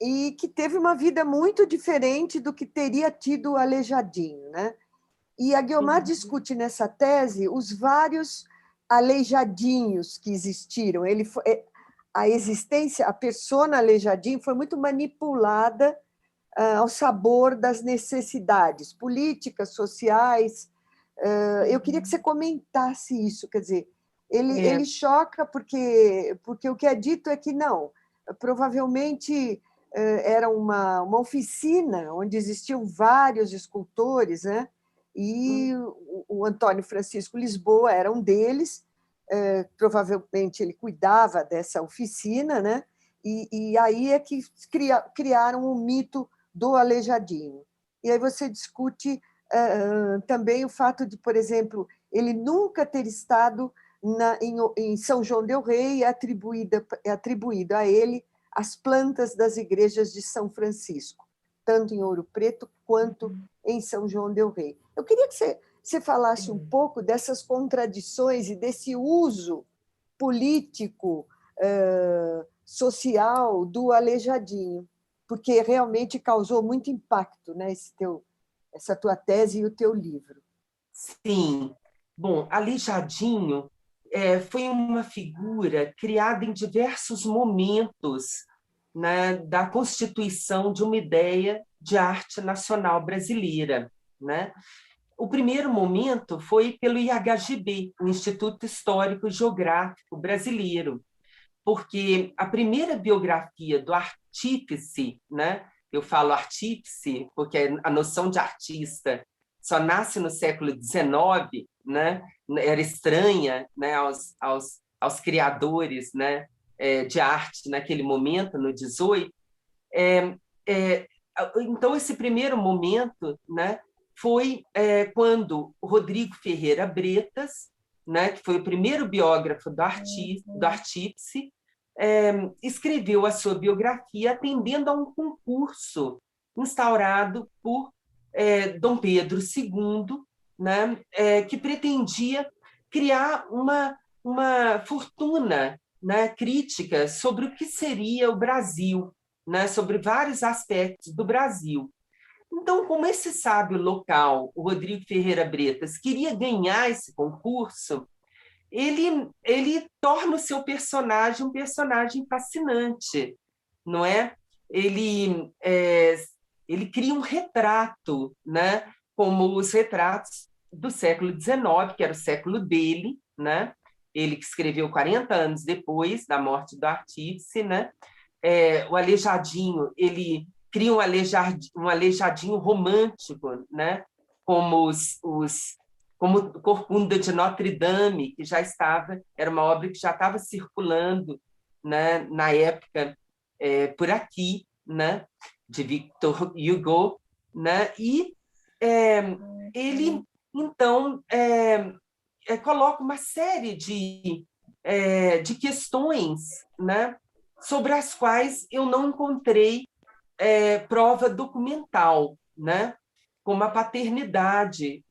D: e que teve uma vida muito diferente do que teria tido o Aleijadinho, né? E a Guiomar discute nessa tese os vários aleijadinhos que existiram. A existência, a persona Aleijadinho foi muito manipulada ao sabor das necessidades políticas, sociais. Eu queria que você comentasse isso, quer dizer, ele choca porque o que é dito é que não, provavelmente era uma oficina onde existiam vários escultores, né? E o Antônio Francisco Lisboa era um deles, provavelmente ele cuidava dessa oficina, né? E aí é que criaram o mito do Aleijadinho. E aí você discute também o fato de, por exemplo, ele nunca ter estado em São João del Rei, é atribuído a ele as plantas das igrejas de São Francisco, tanto em Ouro Preto quanto em São João del Rei. Eu queria que você falasse um pouco dessas contradições e desse uso político, social do Aleijadinho, porque realmente causou muito impacto, né, essa tua tese e o teu livro.
G: Sim. Bom, Aleijadinho foi uma figura criada em diversos momentos, né, da constituição de uma ideia de arte nacional brasileira, né? O primeiro momento foi pelo IHGB, o Instituto Histórico e Geográfico Brasileiro, porque a primeira biografia do artífice, né? Eu falo artífice porque a noção de artista só nasce no século XIX, né? Era estranha, né, aos criadores, né, de arte naquele momento, no 18. Então, esse primeiro momento, né, foi quando o Rodrigo Ferreira Bretas, né, que foi o primeiro biógrafo do artífice, escreveu a sua biografia atendendo a um concurso instaurado por Dom Pedro II, né, que pretendia criar uma fortuna, né, crítica sobre o que seria o Brasil, né, sobre vários aspectos do Brasil. Então, como esse sábio local, o Rodrigo Ferreira Bretas, queria ganhar esse concurso, ele torna o seu personagem um personagem fascinante, não é? Ele cria um retrato, né? Como os retratos do século XIX, que era o século dele, né? Ele que escreveu 40 anos depois da morte do artífice, né? O Aleijadinho, ele cria um Aleijadinho romântico, né? Como como Corcunda de Notre Dame, que já era uma obra que já estava circulando, né, na época por aqui, né, de Victor Hugo, né, e ele, então, coloca uma série de questões, né, sobre as quais eu não encontrei prova documental, né, como a paternidade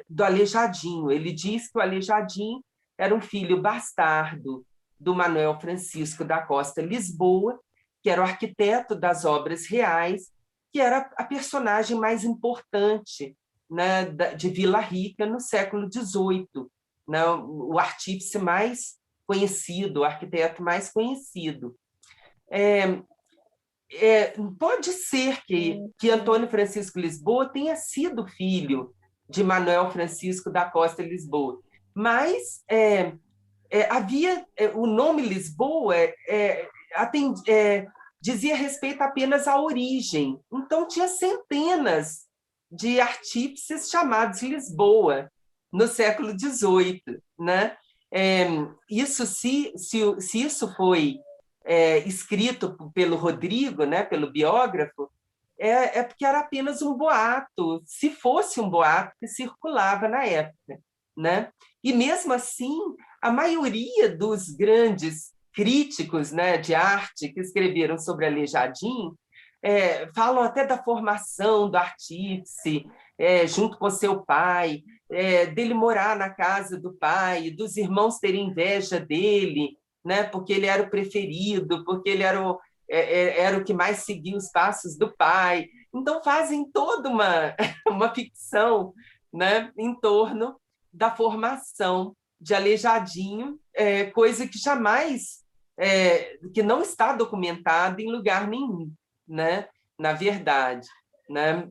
G: do Aleijadinho. Ele diz que o Aleijadinho era um filho bastardo do Manuel Francisco da Costa Lisboa, que era o arquiteto das obras reais, que era a personagem mais importante, né, de Vila Rica no século XVIII, né, o artífice mais conhecido, o arquiteto mais conhecido. Pode ser que Antônio Francisco Lisboa tenha sido filho de Manuel Francisco da Costa Lisboa, mas havia o nome Lisboa dizia respeito apenas à origem. Então, tinha centenas de artífices chamados Lisboa no século XVIII, né? Isso, se isso foi escrito pelo Rodrigo, né, pelo biógrafo, porque era apenas um boato, se fosse um boato que circulava na época, né? E mesmo assim, a maioria dos grandes críticos, né, de arte que escreveram sobre Aleijadinho falam até da formação do artífice junto com seu pai, dele morar na casa do pai, dos irmãos terem inveja dele, né, porque ele era o preferido, porque ele era o que mais seguia os passos do pai. Então, fazem toda uma ficção, né, em torno da formação de Aleijadinho, coisa que jamais, que não está documentada em lugar nenhum, né? Na verdade, né?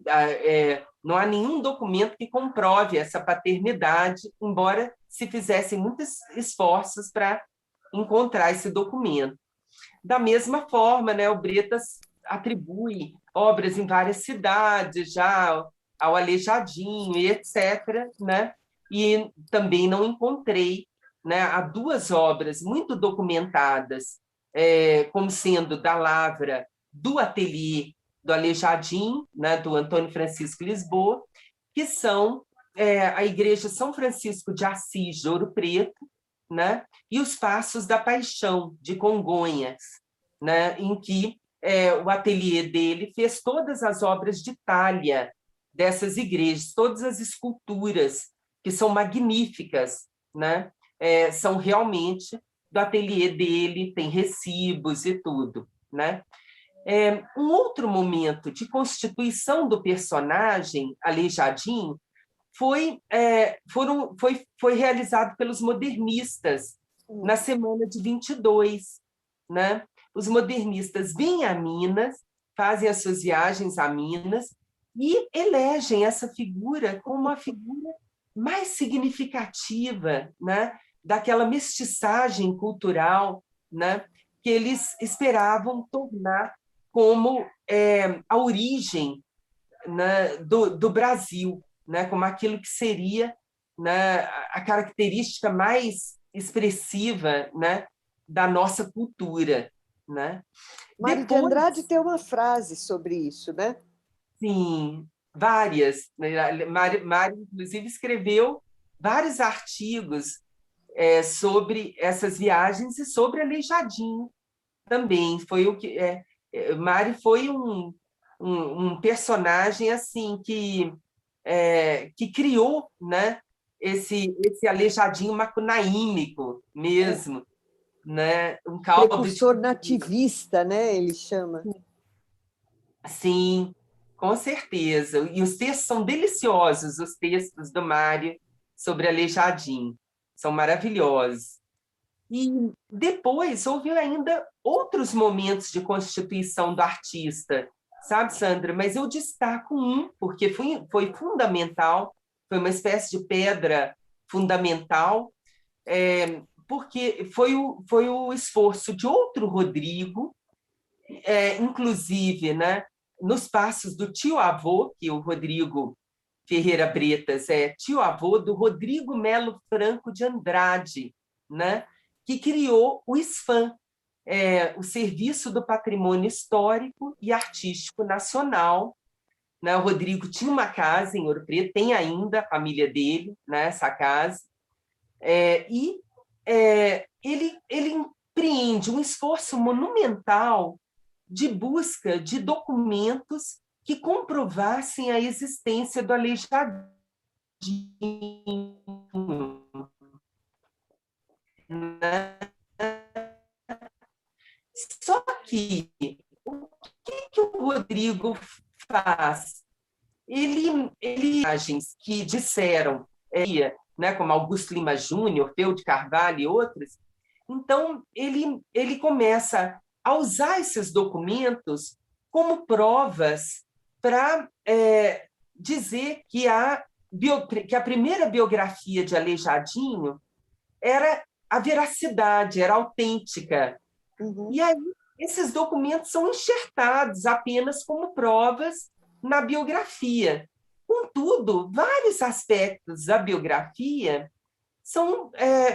G: Não há nenhum documento que comprove essa paternidade, embora se fizessem muitos esforços para encontrar esse documento. Da mesma forma, né, o Bretas atribui obras em várias cidades já ao Aleijadinho e etc., né? E também não encontrei, né, há duas obras muito documentadas, como sendo da lavra do ateliê do Aleijadinho, né, do Antônio Francisco Lisboa, que são a Igreja São Francisco de Assis de Ouro Preto, né, e os Passos da Paixão de Congonhas, né, em que o ateliê dele fez todas as obras de talha dessas igrejas, todas as esculturas, que são magníficas, né, são realmente do ateliê dele, tem recibos e tudo, né? Um outro momento de constituição do personagem Aleijadinho foi realizado pelos modernistas na semana de 22, né? Os modernistas vêm a Minas, fazem as suas viagens a Minas e elegem essa figura como a figura mais significativa, né, daquela mestiçagem cultural, né, que eles esperavam tornar como a origem, né, do Brasil, né, como aquilo que seria, né, a característica mais expressiva, né, da nossa cultura, né?
D: Mário de Andrade tem uma frase sobre isso, né?
G: Sim, várias. Mário, inclusive, escreveu vários artigos sobre essas viagens e sobre Aleijadinho também. Foi o que Mário foi um personagem assim que criou, né, esse Aleijadinho macunaímico mesmo, né, um caldo
D: precursor nativista, né, ele chama.
G: Sim, com certeza. E os textos são deliciosos, os textos do Mário sobre Aleijadinho. São maravilhosos. E depois houve ainda outros momentos de constituição do artista, sabe, Sandra? Mas eu destaco um, porque foi fundamental, foi uma espécie de pedra fundamental, porque foi o esforço de outro Rodrigo, inclusive, né, nos passos do tio-avô, que o Rodrigo Ferreira Bretas é tio-avô do Rodrigo Melo Franco de Andrade, né, que criou o SFAM, o Serviço do Patrimônio Histórico e Artístico Nacional. Né? O Rodrigo tinha uma casa em Ouro Preto, tem ainda a família dele, né, essa casa, e ele empreende um esforço monumental de busca de documentos que comprovassem a existência do Aleijadinho. Só que o que o Rodrigo faz? Ele imagens que disseram, né, como Augusto Lima Júnior, Peu de Carvalho e outros, então ele começa a usar esses documentos como provas para dizer que a primeira biografia de Aleijadinho era a veracidade, era autêntica. Uhum. E aí esses documentos são enxertados apenas como provas na biografia. Contudo, vários aspectos da biografia são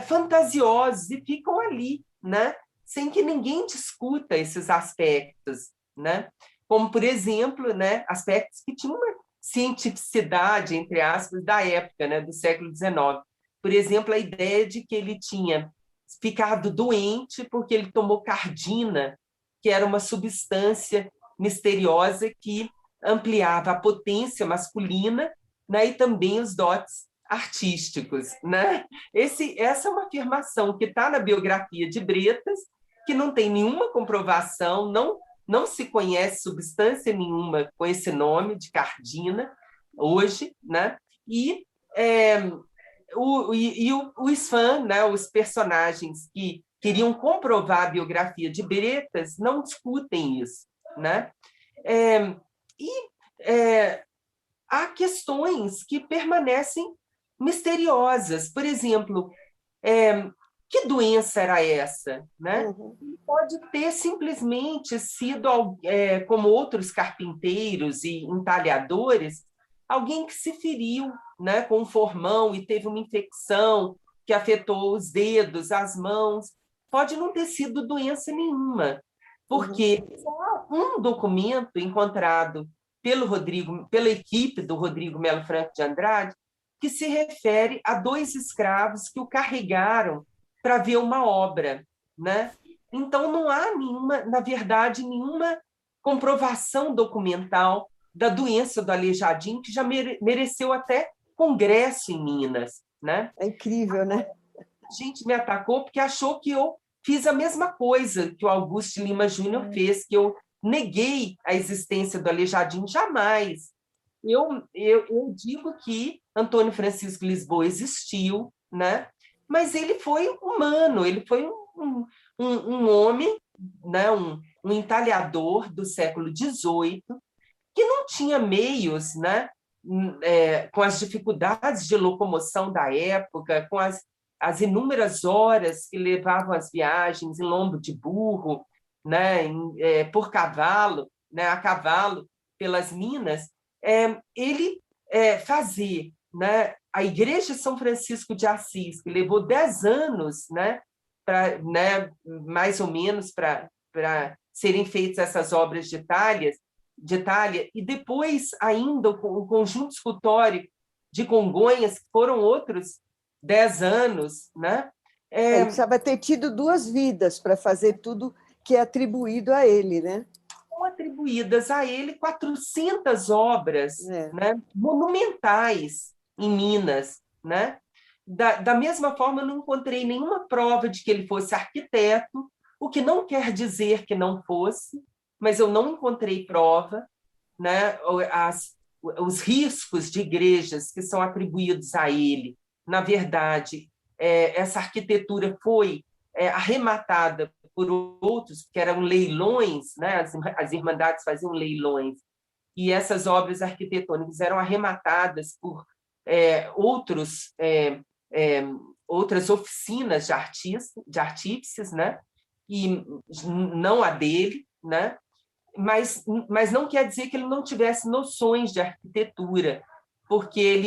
G: fantasiosos e ficam ali, né, sem que ninguém discuta esses aspectos, né? Como, por exemplo, né, aspectos que tinham uma cientificidade, entre aspas, da época, né, do século XIX. Por exemplo, a ideia de que ele tinha ficado doente porque ele tomou cardina, que era uma substância misteriosa que ampliava a potência masculina, né, e também os dotes artísticos, né? Essa é uma afirmação que está na biografia de Bretas, que não tem nenhuma comprovação, não se conhece substância nenhuma com esse nome de cardina hoje, né? E os fãs, né, os personagens que queriam comprovar a biografia de Bretas não discutem isso, né? Há questões que permanecem misteriosas. Por exemplo, que doença era essa, né? Pode ter simplesmente sido, como outros carpinteiros e entalhadores, alguém que se feriu, né, com um formão e teve uma infecção que afetou os dedos, as mãos. Pode não ter sido doença nenhuma, porque só um documento encontrado pela equipe do Rodrigo Melo Franco de Andrade, que se refere a 2 escravos que o carregaram para ver uma obra, né? Então, não há na verdade, nenhuma comprovação documental da doença do Aleijadinho, que já mereceu até congresso em Minas, né?
D: É incrível, né?
G: A gente me atacou porque achou que eu fiz a mesma coisa que o Augusto Lima Júnior fez, que eu neguei a existência do Aleijadinho. Jamais. Eu digo que Antônio Francisco Lisboa existiu, né? Mas ele foi humano, ele foi um homem, né? um entalhador do século XVIII, que não tinha meios, né? Com as dificuldades de locomoção da época, com as inúmeras horas que levavam as viagens em lombo de burro, né? Por cavalo, né? A cavalo, pelas minas, ele fazer, né? A Igreja de São Francisco de Assis, que levou 10 anos, né? Mais ou menos, para serem feitas essas obras de Itália, e depois ainda o conjunto escultórico de Congonhas, que foram outros 10 anos. Né?
D: Ele precisava ter tido 2 vidas para fazer tudo que é atribuído a ele, né?
G: São atribuídas a ele 400 obras, né, monumentais em Minas. Né? Da mesma forma, eu não encontrei nenhuma prova de que ele fosse arquiteto, o que não quer dizer que não fosse, mas eu não encontrei prova. Né? Os riscos de igrejas que são atribuídos a ele, na verdade, essa arquitetura foi arrematada por outros, que eram leilões, né? As irmandades faziam leilões, e essas obras arquitetônicas eram arrematadas por outras oficinas de artífices, né? E não a dele, né? Mas não quer dizer que ele não tivesse noções de arquitetura, porque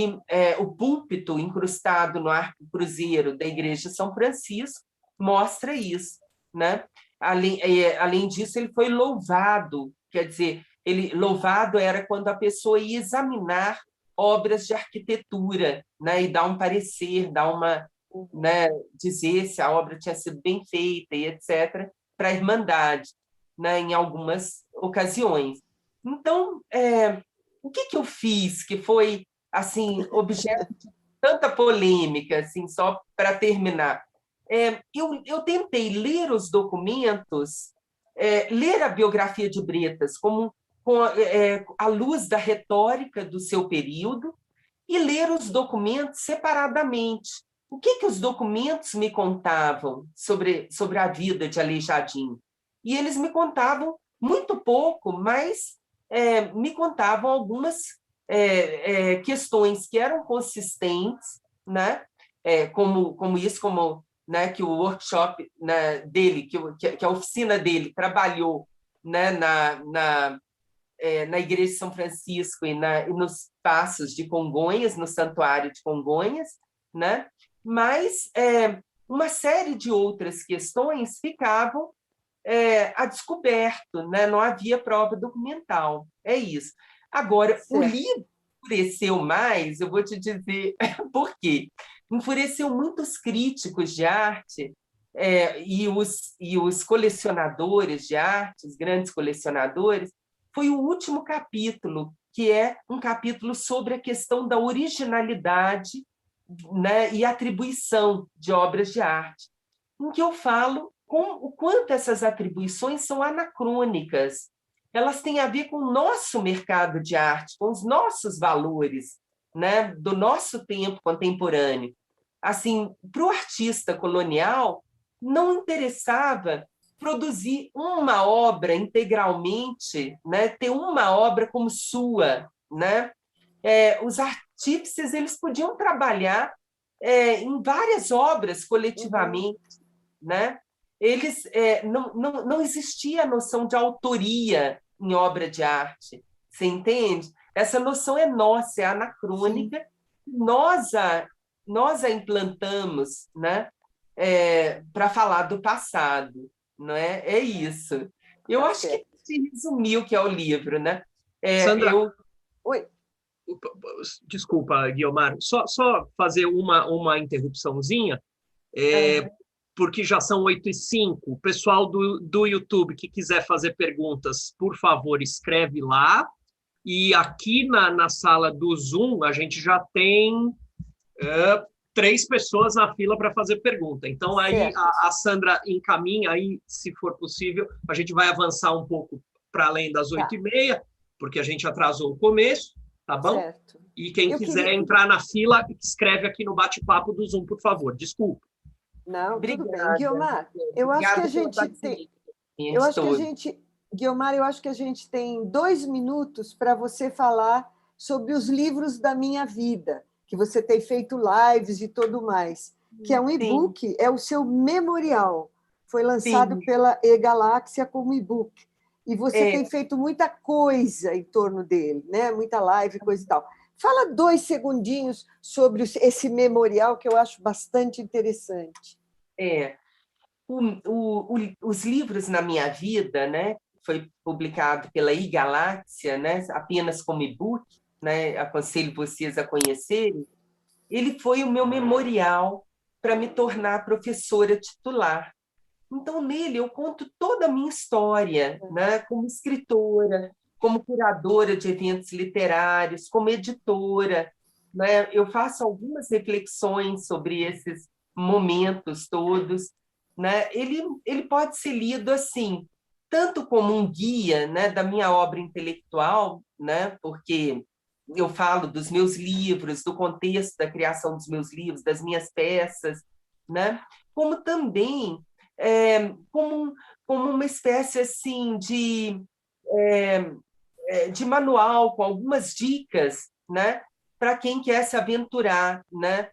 G: o púlpito incrustado no arco cruzeiro da Igreja de São Francisco mostra isso. Né? Além disso, ele foi louvado, quer dizer, louvado era quando a pessoa ia examinar obras de arquitetura, né? E dar um parecer, né? Dizer se a obra tinha sido bem feita e etc., para a Irmandade, né? Em algumas ocasiões. Então, o que eu fiz que foi assim objeto de tanta polêmica, assim, só para terminar? Eu tentei ler os documentos, ler a biografia de Bretas com a luz da retórica do seu período e ler os documentos separadamente. O que os documentos me contavam sobre a vida de Aleijadinho? E eles me contavam muito pouco, mas me contavam algumas questões que eram consistentes, né? Como isso, né, que o workshop, né, dele, que a oficina dele trabalhou, né, na Igreja de São Francisco e nos Passos de Congonhas, no Santuário de Congonhas, né? Mas uma série de outras questões ficavam a descoberto, né? Não havia prova documental. É isso. Agora, certo. O livro enfureceu mais, eu vou te dizer por quê. Enfureceu muitos críticos de arte e os colecionadores de arte, os grandes colecionadores. Foi o último capítulo, que é um capítulo sobre a questão da originalidade, né, e atribuição de obras de arte, em que eu falo o quanto essas atribuições são anacrônicas. Elas têm a ver com o nosso mercado de arte, com os nossos valores, né, do nosso tempo contemporâneo. assim, para o artista colonial, não interessava produzir uma obra integralmente, né? Ter uma obra como sua, né? Os artífices eles podiam trabalhar em várias obras coletivamente, né? Eles não existia a noção de autoria em obra de arte, você entende? Essa noção é nossa, é anacrônica. Nós a implantamos, né? Para falar do passado, não é? É isso. Eu acho que se resumiu o que é o livro, né?
A: Sandra,
D: Oi.
A: Desculpa, Guiomar, só fazer uma interrupçãozinha, porque já são 8h05. O pessoal do YouTube que quiser fazer perguntas, por favor, escreve lá. E aqui na sala do Zoom, a gente já tem 3 pessoas na fila para fazer pergunta. Então, aí a Sandra encaminha, aí, se for possível, a gente vai avançar um pouco para além das 8h30, porque a gente atrasou o começo, tá bom?
D: Certo.
A: E quem quiser entrar na fila, escreve aqui no bate-papo do Zoom, por favor. Desculpa.
D: Não,
G: Obrigada.
D: tudo bem. Guiomar, eu acho que a gente tem... Guiomar, eu acho que a gente tem 2 minutos para você falar sobre os livros da minha vida, que você tem feito lives e tudo mais, que é um e-book, é o seu memorial. Foi lançado pela E-Galáxia como e-book. E você tem feito muita coisa em torno dele, né? Muita live, coisa e tal. Fala 2 segundinhos sobre esse memorial, que eu acho bastante interessante.
G: Os livros na minha vida, né? Foi publicado pela E-Galáxia, né? Apenas como e-book, né? Aconselho vocês a conhecerem. Ele foi o meu memorial para me tornar professora titular. Então, nele, eu conto toda a minha história, né? Como escritora, como curadora de eventos literários, como editora, né? Eu faço algumas reflexões sobre esses momentos todos, né? Ele pode ser lido assim, tanto como um guia, né, da minha obra intelectual, né? Porque eu falo dos meus livros, do contexto da criação dos meus livros, das minhas peças, né? Como também como uma espécie assim de manual com algumas dicas, né? Para quem quer se aventurar, né?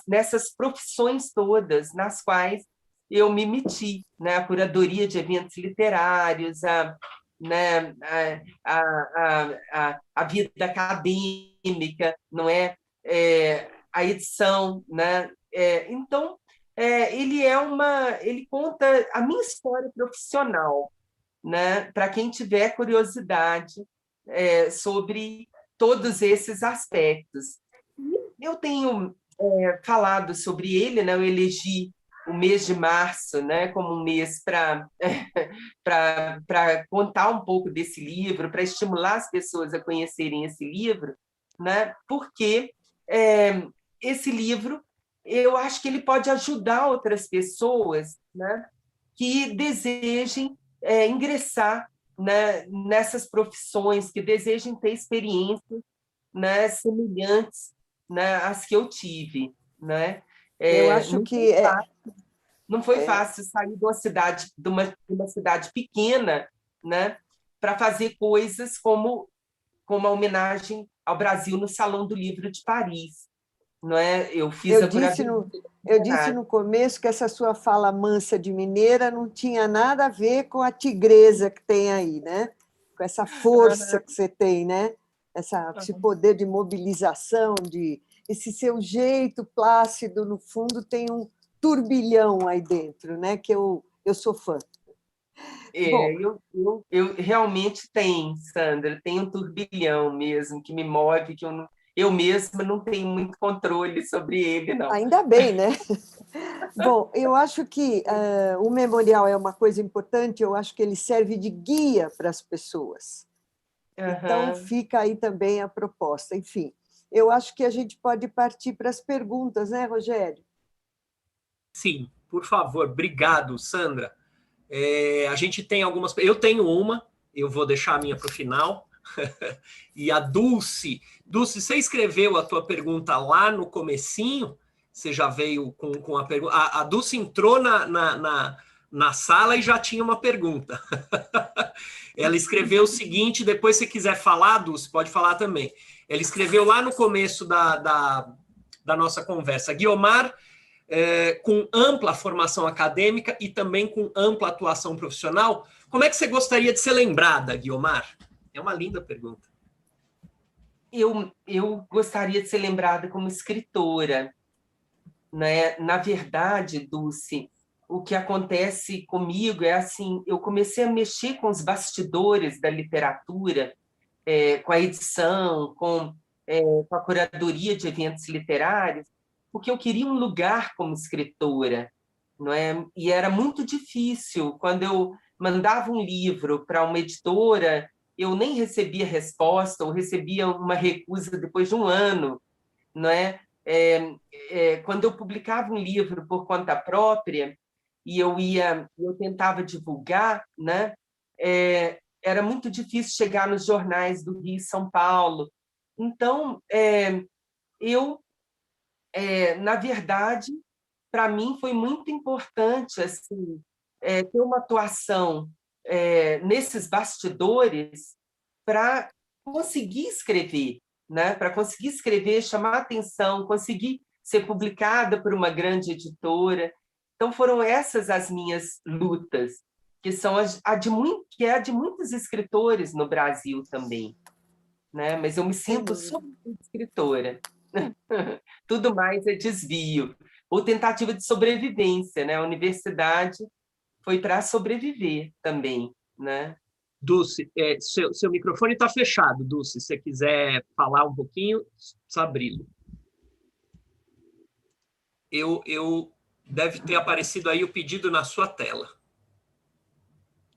G: Nessas profissões todas nas quais eu me meti, né? A curadoria de eventos literários, né? a vida acadêmica, não é? A edição, né? Então, ele conta a minha história profissional, né? Para quem tiver curiosidade sobre todos esses aspectos. Eu tenho falado sobre ele, né? Eu elegi o mês de março, né, como um mês para contar um pouco desse livro, para estimular as pessoas a conhecerem esse livro, né? Porque esse livro, eu acho que ele pode ajudar outras pessoas, né, que desejem ingressar, né, nessas profissões, que desejem ter experiências, né, semelhantes, né, às que eu tive, né?
D: Eu acho que
G: não foi fácil sair de uma cidade pequena, né, para fazer coisas como a homenagem ao Brasil no Salão do Livro de Paris. Não é? Eu
D: disse no começo que essa sua fala mansa de mineira não tinha nada a ver com a tigresa que tem aí, né? Com essa força que você tem, né? Esse poder de mobilização, esse seu jeito plácido, no fundo, tem um turbilhão aí dentro, né? Que eu sou fã.
G: Eu realmente tenho, Sandra, tem um turbilhão mesmo que me move, que eu mesma não tenho muito controle sobre ele, não.
D: Ainda bem, né? Bom, eu acho que o memorial é uma coisa importante, eu acho que ele serve de guia para as pessoas. Então, fica aí também a proposta. Enfim, eu acho que a gente pode partir para as perguntas, né, Rogério?
A: Sim, por favor. Obrigado, Sandra. A gente tem algumas... Eu tenho uma, eu vou deixar a minha para o final, E a Dulce. Dulce, você escreveu a tua pergunta lá no comecinho? Você já veio com a pergunta? A Dulce entrou na sala e já tinha uma pergunta. Ela escreveu o seguinte, depois se quiser falar, Dulce, pode falar também. Ela escreveu lá no começo da nossa conversa. Guiomar, com ampla formação acadêmica e também com ampla atuação profissional, como é que você gostaria de ser lembrada, Guiomar? É uma linda pergunta.
G: Eu gostaria de ser lembrada como escritora, né? Na verdade, Dulce, o que acontece comigo é assim, eu comecei a mexer com os bastidores da literatura, com a edição, com a curadoria de eventos literários, porque eu queria um lugar como escritora, não é? E era muito difícil. Quando eu mandava um livro para uma editora, eu nem recebia resposta, ou recebia uma recusa depois de um ano, não é? Quando eu publicava um livro por conta própria e eu tentava divulgar, né? Era muito difícil chegar nos jornais do Rio e São Paulo. Então, na verdade, para mim foi muito importante assim, ter uma atuação nesses bastidores para conseguir escrever, né? Para conseguir escrever, chamar atenção, conseguir ser publicada por uma grande editora. Então, foram essas as minhas lutas, que são que é a de muitos escritores no Brasil também, né? Mas eu me sinto sobretudo escritora. Tudo mais é desvio ou tentativa de sobrevivência, né? A universidade foi para sobreviver também, né?
A: Dulce, seu microfone está fechado, Dulce. Se você quiser falar um pouquinho, precisa abri-lo. Deve ter aparecido aí o pedido na sua tela.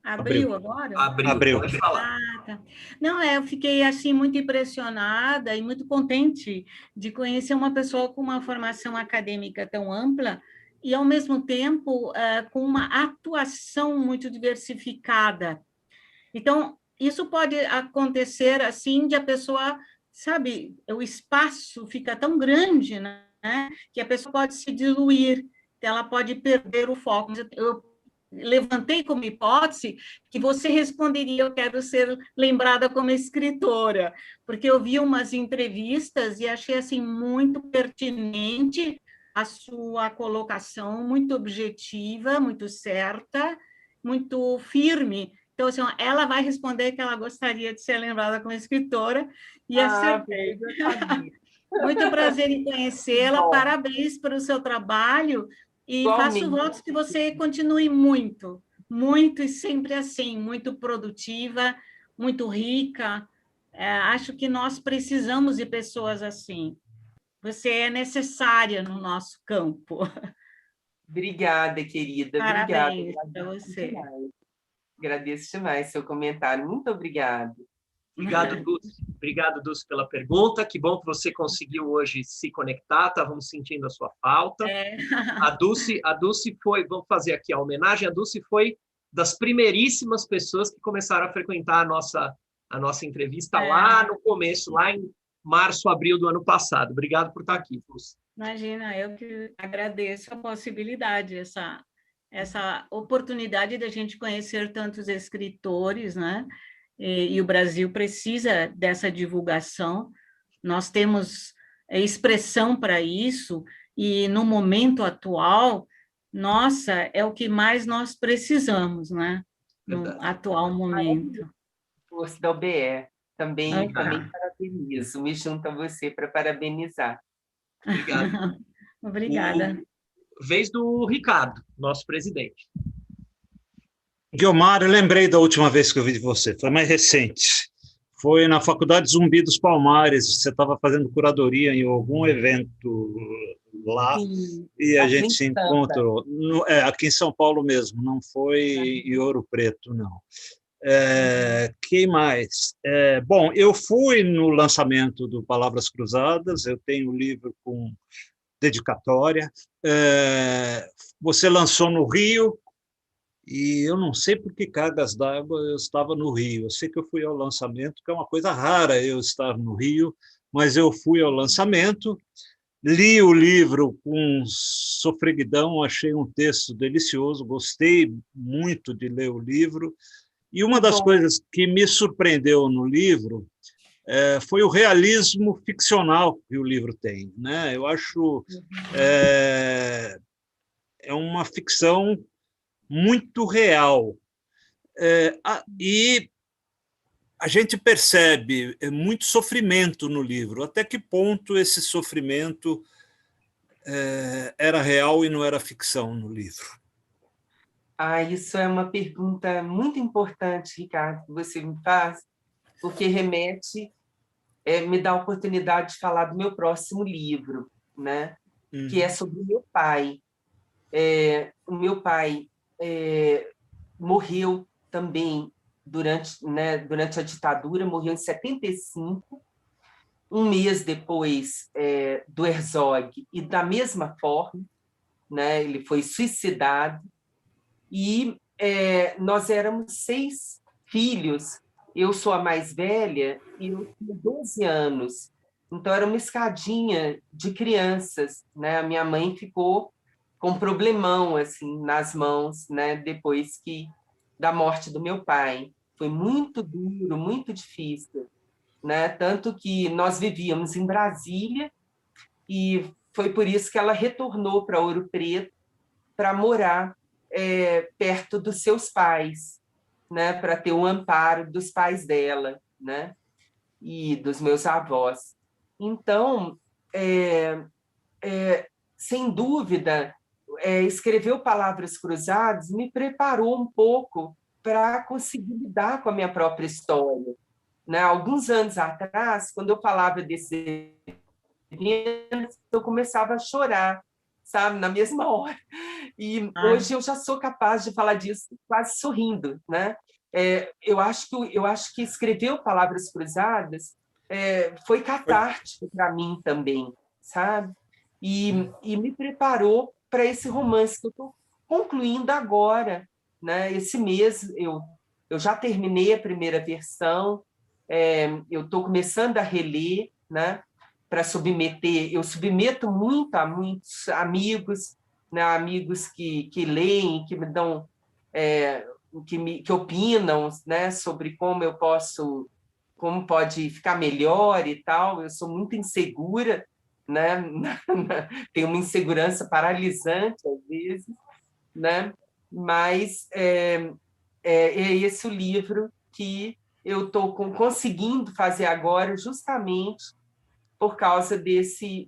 H: Abriu agora?
A: Abriu. Pode falar.
H: Tá. Não, eu fiquei assim muito impressionada e muito contente de conhecer uma pessoa com uma formação acadêmica tão ampla e, ao mesmo tempo, com uma atuação muito diversificada. Então, isso pode acontecer assim de a pessoa, sabe, o espaço fica tão grande, né, que a pessoa pode se diluir, ela pode perder o foco. Eu levantei como hipótese que você responderia, eu quero ser lembrada como escritora, porque eu vi umas entrevistas e achei assim muito pertinente a sua colocação, muito objetiva, muito certa, muito firme. Então, assim, ela vai responder que ela gostaria de ser lembrada como escritora, e acertei. Muito prazer em conhecê-la, parabéns pelo seu trabalho, e faço votos que você continue muito, muito e sempre assim, muito produtiva, muito rica. Acho que nós precisamos de pessoas assim. Você é necessária no nosso campo.
G: Obrigada, querida.
H: Parabéns para você.
G: Agradeço demais seu comentário. Muito obrigada.
A: Obrigado, Dulce. Obrigado, Dulce, pela pergunta. Que bom que você conseguiu hoje se conectar. Estávamos sentindo a sua falta. A Dulce foi, vamos fazer aqui a homenagem, a Dulce foi das primeiríssimas pessoas que começaram a frequentar a nossa entrevista lá no começo, lá em março, abril do ano passado. Obrigado por estar aqui, Dulce.
H: Imagina, eu que agradeço a possibilidade, essa oportunidade de a gente conhecer tantos escritores, né? E o Brasil precisa dessa divulgação. Nós temos expressão para isso, e no momento atual, nossa, é o que mais nós precisamos, né? No atual momento.
G: Força da OBE, também parabenizo, me junto a você para parabenizar.
A: Obrigado.
H: Obrigada.
A: Vez do Ricardo, nosso presidente.
B: Guiomar, eu lembrei da última vez que eu vi de você, foi mais recente. Foi na Faculdade Zumbi dos Palmares, você estava fazendo curadoria em algum evento lá, sim, e a gente se encontrou aqui em São Paulo mesmo, não foi em Ouro Preto, não. Quem mais? Bom, eu fui no lançamento do Palavras Cruzadas, eu tenho um livro com dedicatória. Você lançou no Rio, e eu não sei por que cargas d'água eu estava no Rio. Eu sei que eu fui ao lançamento, que é uma coisa rara eu estar no Rio, mas eu fui ao lançamento, li o livro com sofreguidão, achei um texto delicioso, gostei muito de ler o livro, e uma das coisas que me surpreendeu no livro foi o realismo ficcional que o livro tem, né? Eu acho é uma ficção muito real. E a gente percebe muito sofrimento no livro. Até que ponto esse sofrimento era real e não era ficção no livro?
G: Isso é uma pergunta muito importante, Ricardo, que você me faz, porque remete, me dá a oportunidade de falar do meu próximo livro, né? Que é sobre o meu pai. O meu pai morreu também durante a ditadura, morreu em 75, um mês depois do Herzog, e da mesma forma, né, ele foi suicidado, e nós éramos 6 filhos, eu sou a mais velha, e eu tinha 12 anos, então era uma escadinha de crianças, né? A minha mãe ficou com um problemão assim, nas mãos, né, depois da morte do meu pai. Foi muito duro, muito difícil, né? Tanto que nós vivíamos em Brasília, e foi por isso que ela retornou para Ouro Preto para morar perto dos seus pais, né? Para ter um amparo dos pais dela, né? E dos meus avós. Então, sem dúvida, escrever Palavras Cruzadas me preparou um pouco para conseguir lidar com a minha própria história, né? Alguns anos atrás, quando eu falava desses eventos, eu começava a chorar, sabe, na mesma hora. E hoje eu já sou capaz de falar disso quase sorrindo, né? Eu acho que escrever Palavras Cruzadas foi catártico para mim também, sabe? E me preparou para esse romance que eu estou concluindo agora, né? Esse mês eu já terminei a primeira versão, eu estou começando a reler, né? Para submeter, eu submeto muito a muitos amigos, né? Amigos que leem, que me dão, que opinam, né? Sobre como pode ficar melhor e tal. Eu sou muito insegura, né? Tenho uma insegurança paralisante às vezes, né? Mas é esse o livro que eu estou conseguindo fazer agora, justamente por causa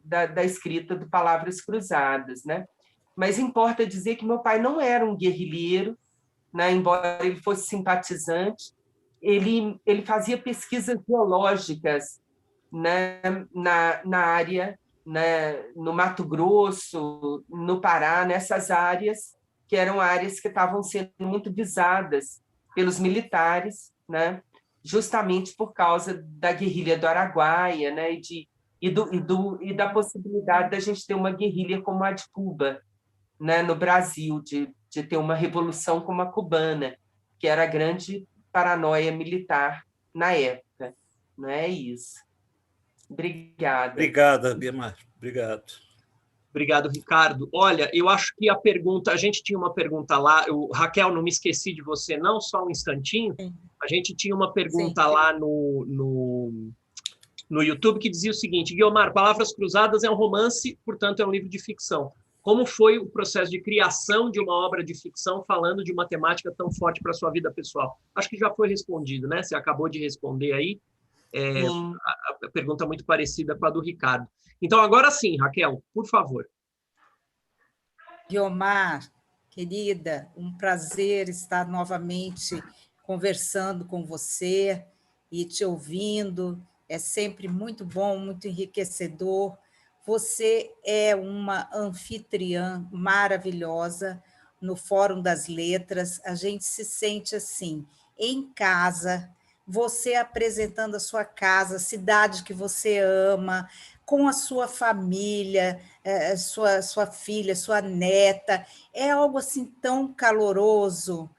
G: da escrita de Palavras Cruzadas, né? Mas importa dizer que meu pai não era um guerrilheiro, né? Embora ele fosse simpatizante, ele fazia pesquisas geológicas, né? na área, né? No Mato Grosso, no Pará, nessas áreas que eram áreas que estavam sendo muito visadas pelos militares, né? Justamente por causa da guerrilha do Araguaia, né? E da possibilidade da gente ter uma guerrilha como a de Cuba, né? No Brasil, de ter uma revolução como a cubana, que era a grande paranoia militar na época. Não é isso. Obrigada.
B: Obrigada, Biemar. Obrigado.
A: Obrigado, Ricardo. Olha, eu acho que a gente tinha uma pergunta lá, Raquel, não me esqueci de você, não, só um instantinho. A gente tinha uma pergunta lá no YouTube que dizia o seguinte: Guiomar, Palavras Cruzadas é um romance, portanto é um livro de ficção. Como foi o processo de criação de uma obra de ficção falando de uma temática tão forte para a sua vida pessoal? Acho que já foi respondido, né? Você acabou de responder aí. A pergunta muito parecida com a do Ricardo. Então, agora sim, Raquel, por favor.
I: Guiomar, querida, um prazer estar novamente conversando com você e te ouvindo. É sempre muito bom, muito enriquecedor. Você é uma anfitriã maravilhosa no Fórum das Letras. A gente se sente assim, em casa, você apresentando a sua casa, a cidade que você ama, com a sua família, sua filha, sua neta. É algo assim tão caloroso,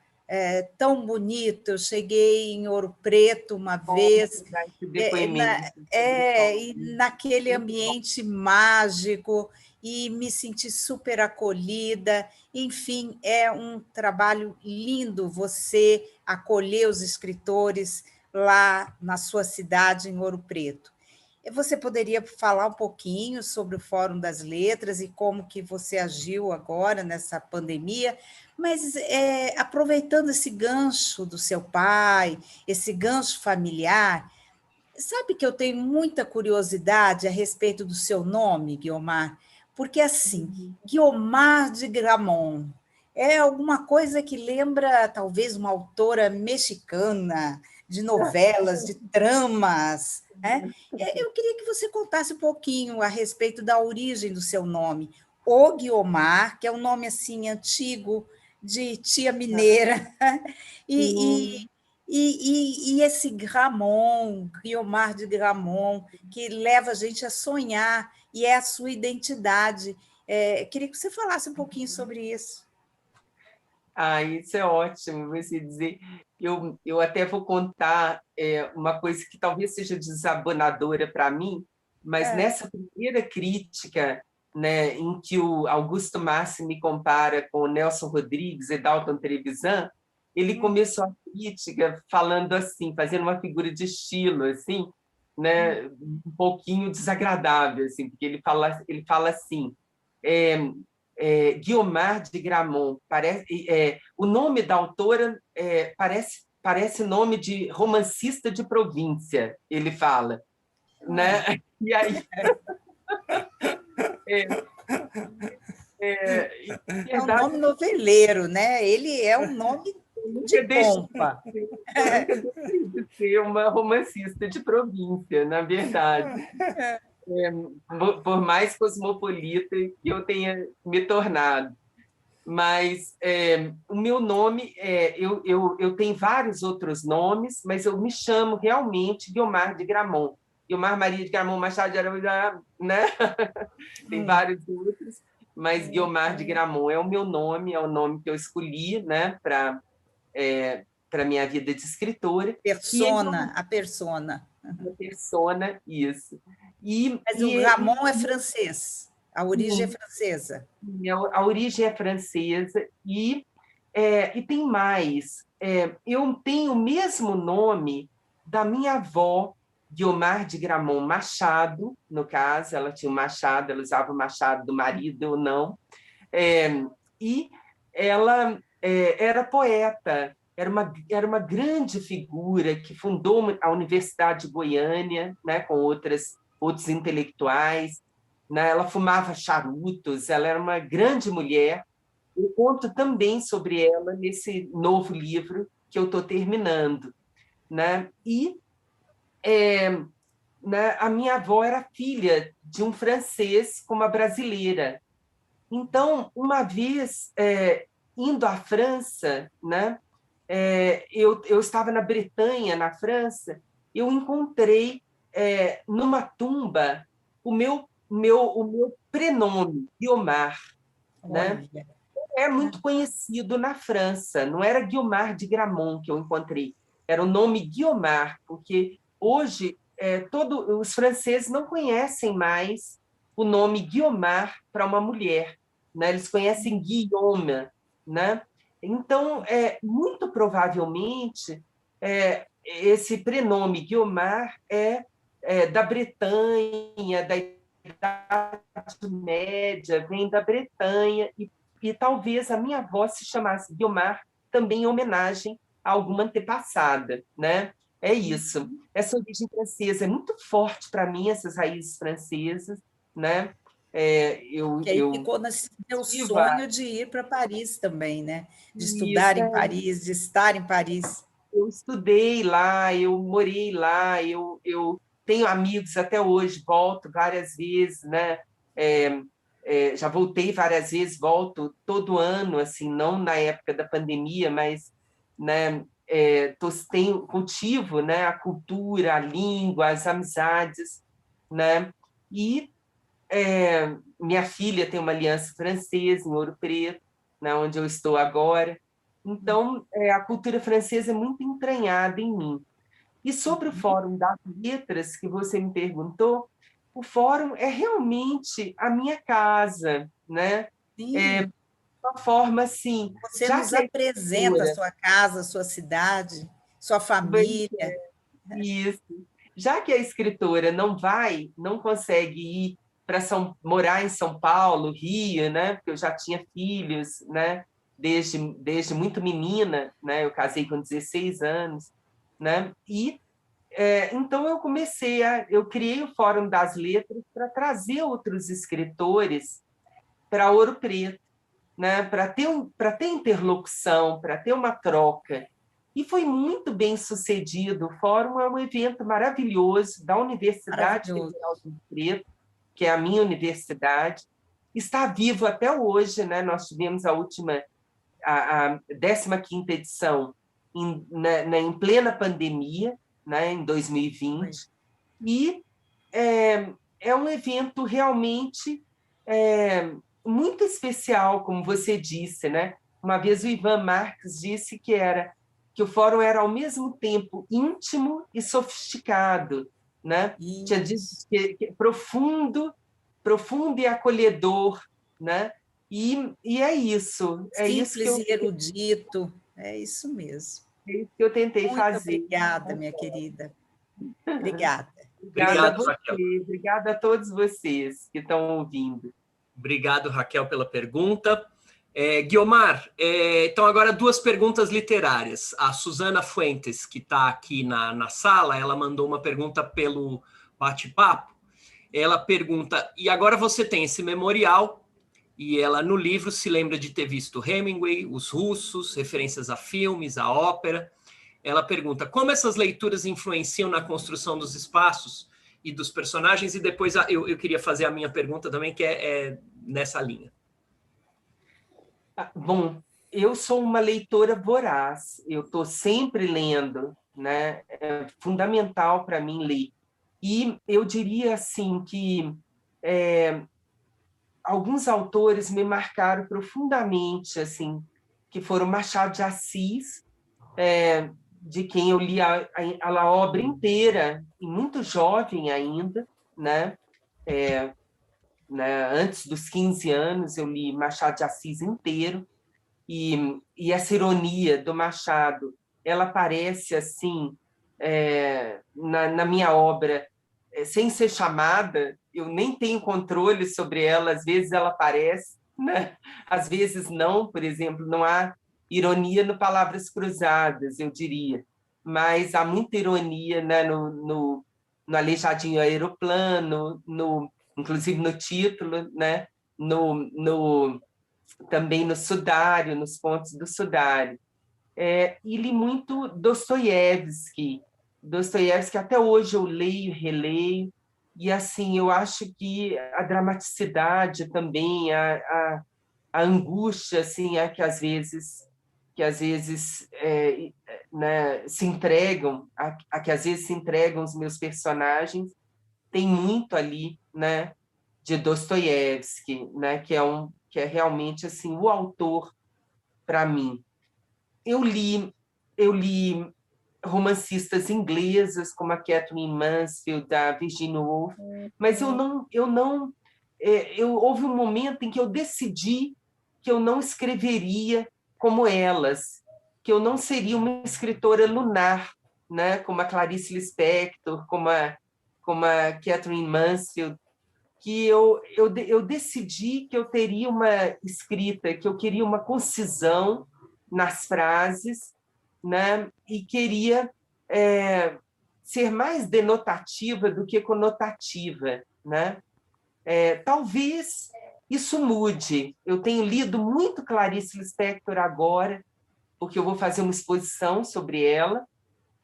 I: tão bonito. Eu cheguei em Ouro Preto uma vez,
G: Esse depoimento.
I: e naquele ambiente mágico, e me senti super acolhida. Enfim, é um trabalho lindo você acolher os escritores lá na sua cidade, em Ouro Preto. Você poderia falar um pouquinho sobre o Fórum das Letras e como que você agiu agora nessa pandemia, mas aproveitando esse gancho do seu pai, esse gancho familiar, sabe que eu tenho muita curiosidade a respeito do seu nome, Guiomar, porque assim, Guiomar de Gramont é alguma coisa que lembra talvez uma autora mexicana de novelas, de tramas, né? Eu queria que você contasse um pouquinho a respeito da origem do seu nome. O Guiomar, que é um nome assim antigo de tia mineira, e, e esse Gramont, Guiomar de Gramont, que leva a gente a sonhar, e é a sua identidade. Queria que você falasse um pouquinho sobre isso.
G: Isso é ótimo, você dizer. Eu até vou contar uma coisa que talvez seja desabonadora para mim, mas nessa primeira crítica, né, em que o Augusto Massi me compara com o Nelson Rodrigues e Dalton Trevisan, ele começou a crítica falando assim, fazendo uma figura de estilo, assim, né, um pouquinho desagradável, assim, porque ele fala assim, Guiomar de Gramont, o nome da autora parece nome de romancista de província, ele fala, né? E aí
I: é um nome noveleiro, né? Ele é um nome de pompa.
G: Eu nunca deixei de ser uma romancista de província, na verdade. Por mais cosmopolita que eu tenha me tornado. Mas o meu nome, eu tenho vários outros nomes, mas eu me chamo realmente Guiomar de Gramont. Guiomar Maria de Gramont Machado de Araújo, né? Tem vários outros, mas Guiomar de Gramont é o meu nome, é o nome que eu escolhi, né, para a minha vida de escritora.
I: Persona, a persona.
G: A persona, isso.
I: Mas o Gramont é francês, a origem é francesa.
G: A origem é francesa e tem mais. Eu tenho o mesmo nome da minha avó, Guiomar de Gramont Machado, no caso, ela tinha um machado, ela usava o machado do marido ou não, e ela era poeta, era uma grande figura que fundou a Universidade de Goiânia, né, com outros intelectuais, né? Ela fumava charutos, ela era uma grande mulher. Eu conto também sobre ela nesse novo livro que eu estou terminando, né? E né, a minha avó era filha de um francês com uma brasileira. Então, uma vez, indo à França, né, eu estava na Bretanha, na França, eu encontrei numa tumba o meu prenome, Guiomar, né? É muito conhecido na França, não era Guiomar de Gramont que eu encontrei, era o nome Guiomar, porque hoje os franceses não conhecem mais o nome Guiomar para uma mulher, né? Eles conhecem Guillaume, né? Então, muito provavelmente, esse prenome Guiomar da Bretanha, da Idade Média, vem da Bretanha, e talvez a minha avó se chamasse Guiomar também em homenagem a alguma antepassada, né? É isso. Essa origem francesa é muito forte para mim, essas raízes francesas, né?
I: Que aí ficou no seu sonho de ir para Paris também, né? De estudar em Paris, de estar em Paris.
G: Eu estudei lá, eu morei lá, eu tenho amigos até hoje, volto várias vezes, né? Já voltei várias vezes, volto todo ano, assim, não na época da pandemia, mas, né, cultivo, né, a cultura, a língua, as amizades, né? E minha filha tem uma aliança francesa em Ouro Preto, onde eu estou agora. Então, a cultura francesa é muito entranhada em mim. E sobre o Fórum das Letras, que você me perguntou, o Fórum é realmente a minha casa, né?
I: Sim.
G: Uma forma assim.
I: Você nos apresenta a sua casa, a sua cidade, sua família.
G: Isso. Já que a escritora não consegue ir para morar em São Paulo, Rio, né? Porque eu já tinha filhos, né? Desde muito menina, né? Eu casei com 16 anos, né? E então eu criei o Fórum das Letras para trazer outros escritores para Ouro Preto, né? Para ter interlocução, para ter uma troca. E foi muito bem sucedido. O Fórum é um evento maravilhoso da Universidade Federal de Ouro Preto, que é a minha universidade. Está vivo até hoje, né? Nós tivemos a 15ª edição em plena pandemia, né? Em 2020. E é um evento realmente muito especial, como você disse, né? Uma vez o Ivan Marques disse que o fórum era ao mesmo tempo íntimo e sofisticado, né? Tinha dito que profundo e acolhedor, né? E é isso.
I: Simples e erudito, é isso mesmo.
G: É isso que eu tentei
I: Muito
G: fazer.
I: Obrigada, minha querida. Obrigada.
G: Obrigada a você, Raquel. Obrigada a todos vocês que estão ouvindo.
A: Obrigado, Raquel, pela pergunta. Guiomar, então agora 2 perguntas literárias. A Suzana Fuentes, que está aqui na sala, ela mandou uma pergunta pelo bate-papo. Ela pergunta, e agora você tem esse memorial, e ela no livro se lembra de ter visto Hemingway, os russos, referências a filmes, a ópera. Ela pergunta, como essas leituras influenciam na construção dos espaços e dos personagens? E depois eu queria fazer a minha pergunta também, que é nessa linha.
G: Bom, eu sou uma leitora voraz, eu estou sempre lendo, né? É fundamental para mim ler. E eu diria assim que alguns autores me marcaram profundamente, assim, que foram Machado de Assis, de quem eu li a obra inteira, e muito jovem ainda, né? Antes dos 15 anos, eu li Machado de Assis inteiro, e essa ironia do Machado, ela aparece assim na minha obra, sem ser chamada, eu nem tenho controle sobre ela, às vezes ela aparece, né? Às vezes não, por exemplo, não há ironia no Palavras Cruzadas, eu diria, mas há muita ironia, né, no Aleijadinho Aeroplano, inclusive no título, né, também no Sudário, nos Contos do Sudário. E li muito Dostoiévski até hoje eu leio, releio, e assim, eu acho que a dramaticidade também, a angústia assim, que às vezes né, se entregam, que às vezes se entregam os meus personagens, tem muito ali, né, de Dostoiévski, né, que é realmente assim o autor para mim. Eu li romancistas inglesas como a Catherine Mansfield, a Virginia Woolf, mas houve um momento em que eu decidi que eu não escreveria como elas, que eu não seria uma escritora lunar, né, como a Clarice Lispector, como a Catherine Mansfield, que eu decidi que eu teria uma escrita, que eu queria uma concisão nas frases, né? E queria ser mais denotativa do que conotativa, né? Talvez isso mude. Eu tenho lido muito Clarice Lispector agora, porque eu vou fazer uma exposição sobre ela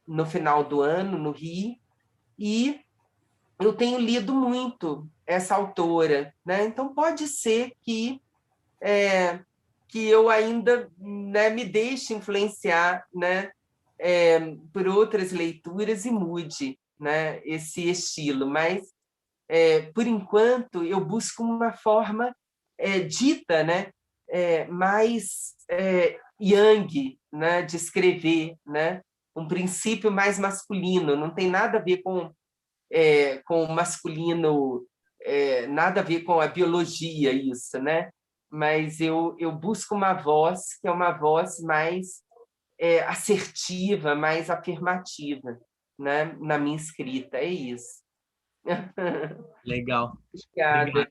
G: no final do ano, no Rio, e eu tenho lido muito essa autora, né? Então pode ser que eu ainda, né, me deixe influenciar, né, por outras leituras e mude, né, esse estilo, mas por enquanto, eu busco uma forma dita, né, mais yang, né, de escrever, né, um princípio mais masculino, não tem nada a ver com o masculino, nada a ver com a biologia, isso, né? Mas eu busco uma voz que é uma voz mais assertiva, mais afirmativa, né? Na minha escrita, é isso.
A: Legal.
G: Obrigada.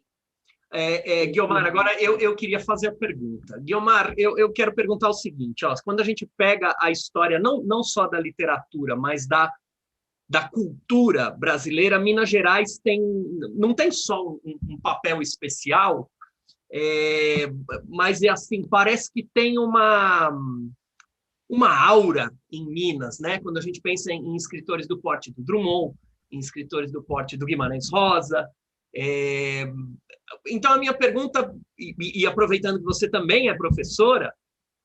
A: Guiomar, agora eu queria fazer a pergunta. Guiomar, eu quero perguntar o seguinte, ó, quando a gente pega a história, não só da literatura, mas da cultura brasileira, Minas Gerais não tem só um papel especial, mas assim, parece que tem uma aura em Minas, né? Quando a gente pensa em escritores do porte do Drummond, em escritores do porte do Guimarães Rosa. Então, a minha pergunta, e aproveitando que você também é professora,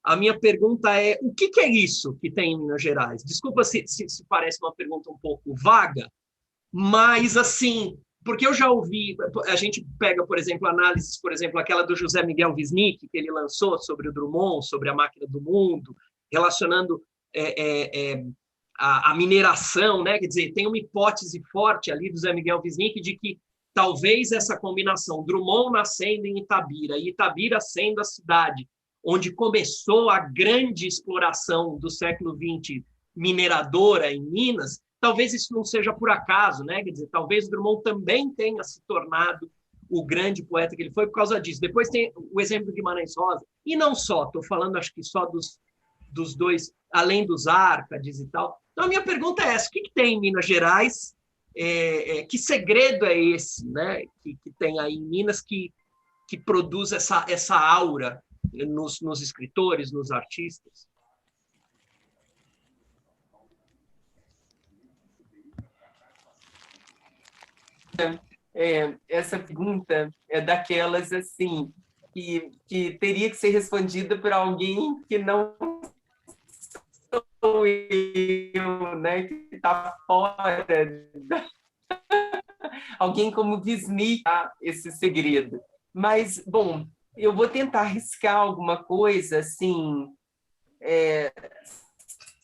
A: a minha pergunta é: o que é isso que tem em Minas Gerais? Desculpa se parece uma pergunta um pouco vaga, mas, assim, porque eu já ouvi, a gente pega, por exemplo, análises, por exemplo, aquela do José Miguel Wisnik, que ele lançou sobre o Drummond, sobre a máquina do mundo, relacionando a mineração, né? Quer dizer, tem uma hipótese forte ali do José Miguel Wisnik de que talvez essa combinação, Drummond nascendo em Itabira e Itabira sendo a cidade onde começou a grande exploração do século XX mineradora em Minas, talvez isso não seja por acaso, né? Quer dizer, talvez Drummond também tenha se tornado o grande poeta que ele foi por causa disso. Depois tem o exemplo do Guimarães Rosa, e não só, estou falando acho que só dos dois, além dos Árcades e tal. Então, a minha pergunta é essa: o que tem em Minas Gerais? Que segredo é esse, né? Que tem aí em Minas que produz essa aura nos escritores, nos artistas?
G: Essa pergunta é daquelas assim que teria que ser respondida por alguém que não sou eu, né? Que está fora alguém como Wisnik, esse segredo. Mas, bom, eu vou tentar arriscar alguma coisa assim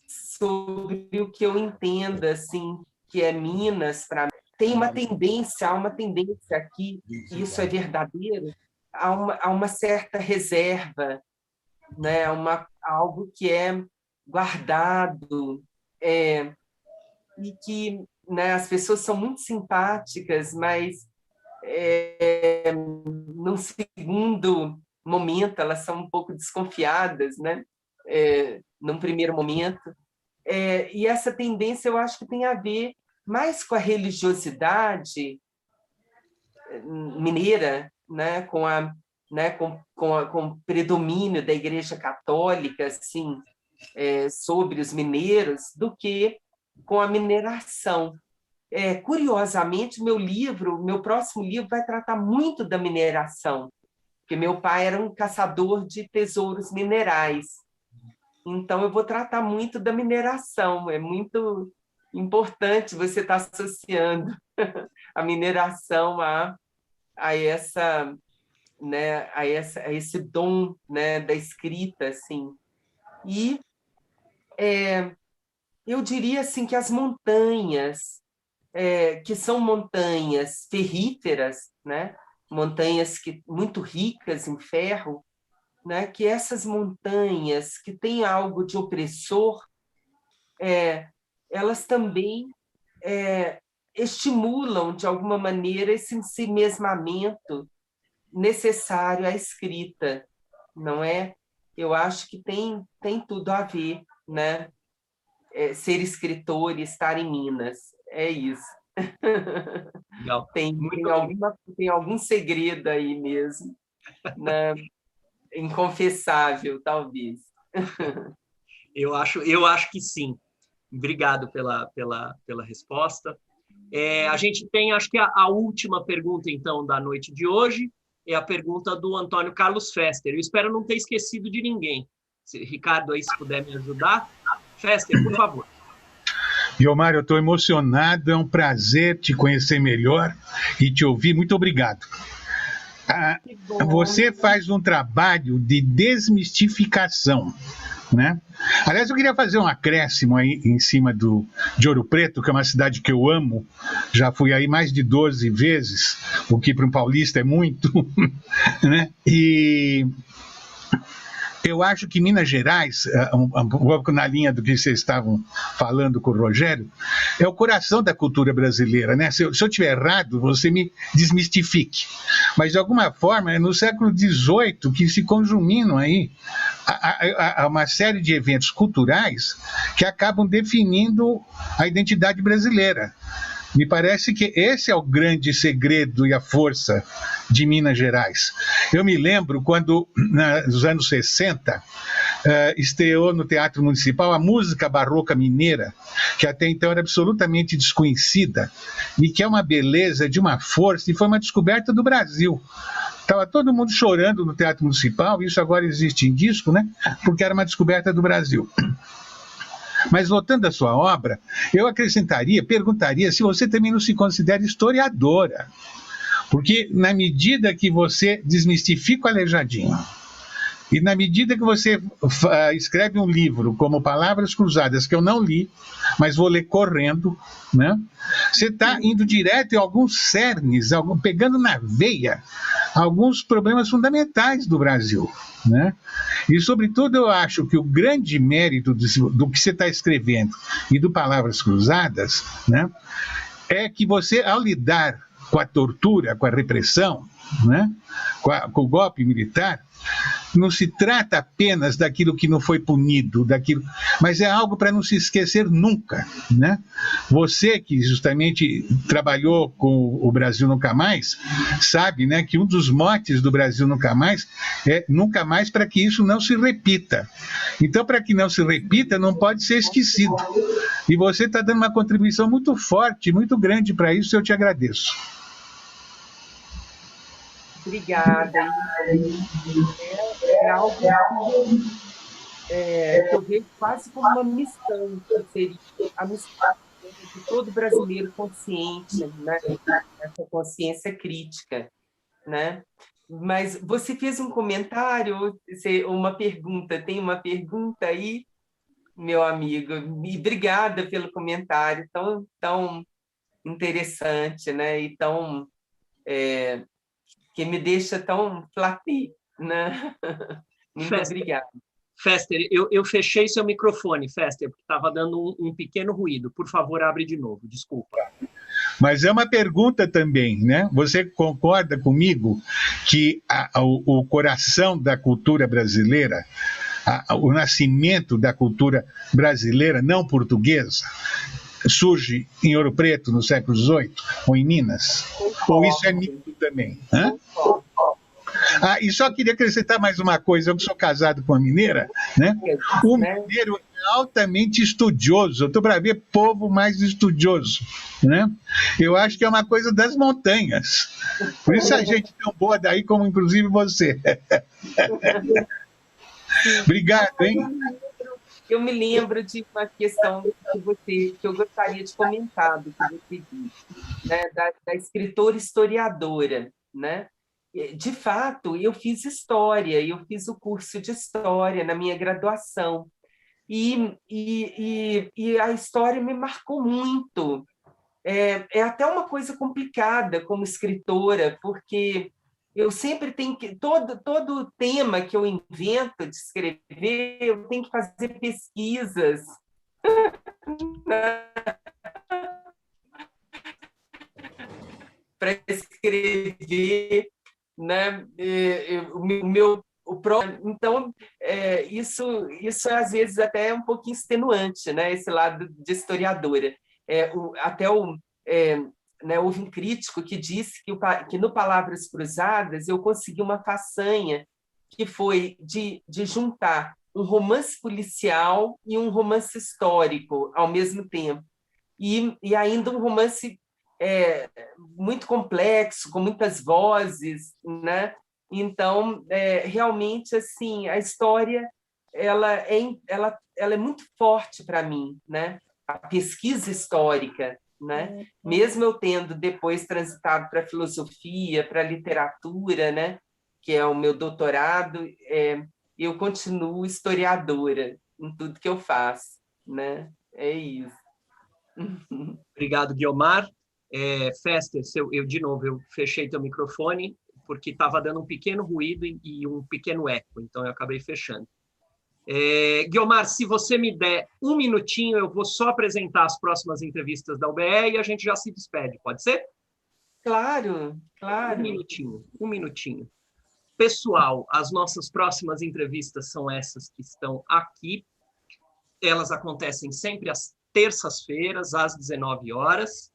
G: sobre o que eu entendo assim que é Minas para mim. Há uma tendência aqui, e isso é verdadeiro, há uma certa reserva, né? Algo que é guardado, e que, né, as pessoas são muito simpáticas, mas num segundo momento elas são um pouco desconfiadas, né? Num primeiro momento. E essa tendência eu acho que tem a ver mais com a religiosidade mineira, né? Com o predomínio da Igreja Católica, assim, sobre os mineiros, do que com a mineração. Curiosamente, meu próximo livro vai tratar muito da mineração, porque meu pai era um caçador de tesouros minerais. Então, eu vou tratar muito da mineração. É muito importante você estar associando a mineração a essa, né, a esse dom, né, da escrita, assim. E eu diria assim que as montanhas, que são montanhas ferríferas, né, montanhas muito ricas em ferro, né, que essas montanhas que têm algo de opressor, elas também estimulam, de alguma maneira, esse ensimesmamento necessário à escrita, não é? Eu acho que tem tudo a ver, né? Ser escritor e estar em Minas. É isso.
A: Legal.
G: Tem algum segredo aí mesmo, né? Inconfessável, talvez.
A: Eu acho que sim. Obrigado pela resposta. A gente tem, acho que a última pergunta, então, da noite de hoje, é a pergunta do Antônio Carlos Fester. Eu espero não ter esquecido de ninguém. Ricardo, aí, se puder me ajudar. Fester, por favor.
J: Guiomar, eu estou emocionado, é um prazer te conhecer melhor e te ouvir. Muito obrigado. Você faz um trabalho de desmistificação, né? Aliás, eu queria fazer um acréscimo aí em cima de Ouro Preto, que é uma cidade que eu amo, já fui aí mais de 12 vezes, o que para um paulista é muito, né? E eu acho que Minas Gerais, um pouco na linha do que vocês estavam falando com o Rogério, é o coração da cultura brasileira, né? Se eu estiver errado, você me desmistifique. Mas, de alguma forma, é no século XVIII que se conjuminam aí a uma série de eventos culturais que acabam definindo a identidade brasileira. Me parece que esse é o grande segredo e a força de Minas Gerais. Eu me lembro quando, nos anos 60, estreou no Teatro Municipal a música barroca mineira, que até então era absolutamente desconhecida, e que é uma beleza de uma força, e foi uma descoberta do Brasil. Estava todo mundo chorando no Teatro Municipal, isso agora existe em disco, né? Porque era uma descoberta do Brasil. Mas, voltando à sua obra, eu perguntaria se você também não se considera historiadora. Porque, na medida que você desmistifica o Aleijadinho, e na medida que você escreve um livro como Palavras Cruzadas, que eu não li, mas vou ler correndo, né? Você está indo direto em alguns cernes, pegando na veia alguns problemas fundamentais do Brasil, né? E, sobretudo, eu acho que o grande mérito do que você está escrevendo e do Palavras Cruzadas, né, é que você, ao lidar com a tortura, com a repressão, né, com o golpe militar, não se trata apenas daquilo que não foi punido, mas é algo para não se esquecer nunca, né? Você que justamente trabalhou com o Brasil Nunca Mais, sabe, né, que um dos motes do Brasil Nunca Mais é nunca mais, para que isso não se repita. Então, para que não se repita, não pode ser esquecido. E você está dando uma contribuição muito forte, muito grande para isso, eu te agradeço.
G: Obrigada. É algo que eu vejo quase como uma missão, que seria a missão de todo brasileiro consciente, né? Essa consciência crítica, né? Mas você fez um comentário, uma pergunta, tem uma pergunta aí, meu amigo? E obrigada pelo comentário tão interessante, né? E tão... que me deixa tão flatê, né? Muito obrigada.
A: Fester, eu fechei seu microfone, Fester, porque estava dando um pequeno ruído. Por favor, abre de novo, desculpa.
J: Mas é uma pergunta também, né? Você concorda comigo que o coração da cultura brasileira, o nascimento da cultura brasileira não portuguesa, surge em Ouro Preto no século XVIII, ou em Minas? Ou isso é mito também? Hã? E só queria acrescentar mais uma coisa, eu que sou casado com uma mineira, né? O mineiro é altamente estudioso, eu estou para ver povo mais estudioso, né? Eu acho que é uma coisa das montanhas, por isso a gente é tão boa daí, como inclusive você. Obrigado, hein?
G: Eu me lembro de uma questão que eu gostaria de comentar, do que você disse, né? da escritora historiadora, né? De fato, eu fiz história, eu fiz o curso de história na minha graduação, e a história me marcou muito. É até uma coisa complicada como escritora, porque eu sempre tenho que... Todo tema que eu invento de escrever, eu tenho que fazer pesquisas, né, para escrever, né? Então, isso às vezes até é um pouquinho extenuante, né? Esse lado de historiadora. Né, houve um crítico que disse que no Palavras Cruzadas eu consegui uma façanha, que foi de juntar um romance policial e um romance histórico ao mesmo tempo, e ainda um romance muito complexo, com muitas vozes, né? Então, realmente, assim, a história ela é muito forte para mim, né? a pesquisa histórica, né? Mesmo eu tendo depois transitado para a filosofia, para a literatura, né? Que é o meu doutorado, eu continuo historiadora em tudo que eu faço, né? É isso.
A: Obrigado, Guiomar. Fester, de novo, eu fechei teu microfone porque estava dando um pequeno ruído e um pequeno eco, então eu acabei fechando. Guiomar, se você me der um minutinho, eu vou só apresentar as próximas entrevistas da UBE e a gente já se despede, pode ser?
G: Claro, claro.
A: Um minutinho. Pessoal, as nossas próximas entrevistas são essas que estão aqui. Elas acontecem sempre às terças-feiras, às 19 horas.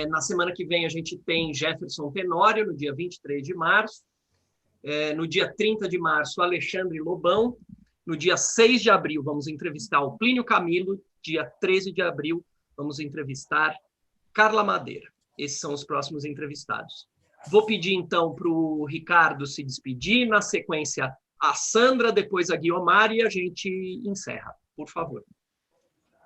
A: Na semana que vem, a gente tem Jefferson Tenório, no dia 23 de março. No dia 30 de março, Alexandre Lobão. No dia 6 de abril, vamos entrevistar o Plínio Camilo. Dia 13 de abril, vamos entrevistar Carla Madeira. Esses são os próximos entrevistados. Vou pedir, então, para o Ricardo se despedir. Na sequência, a Sandra, depois a Guiomar, e a gente encerra. Por favor.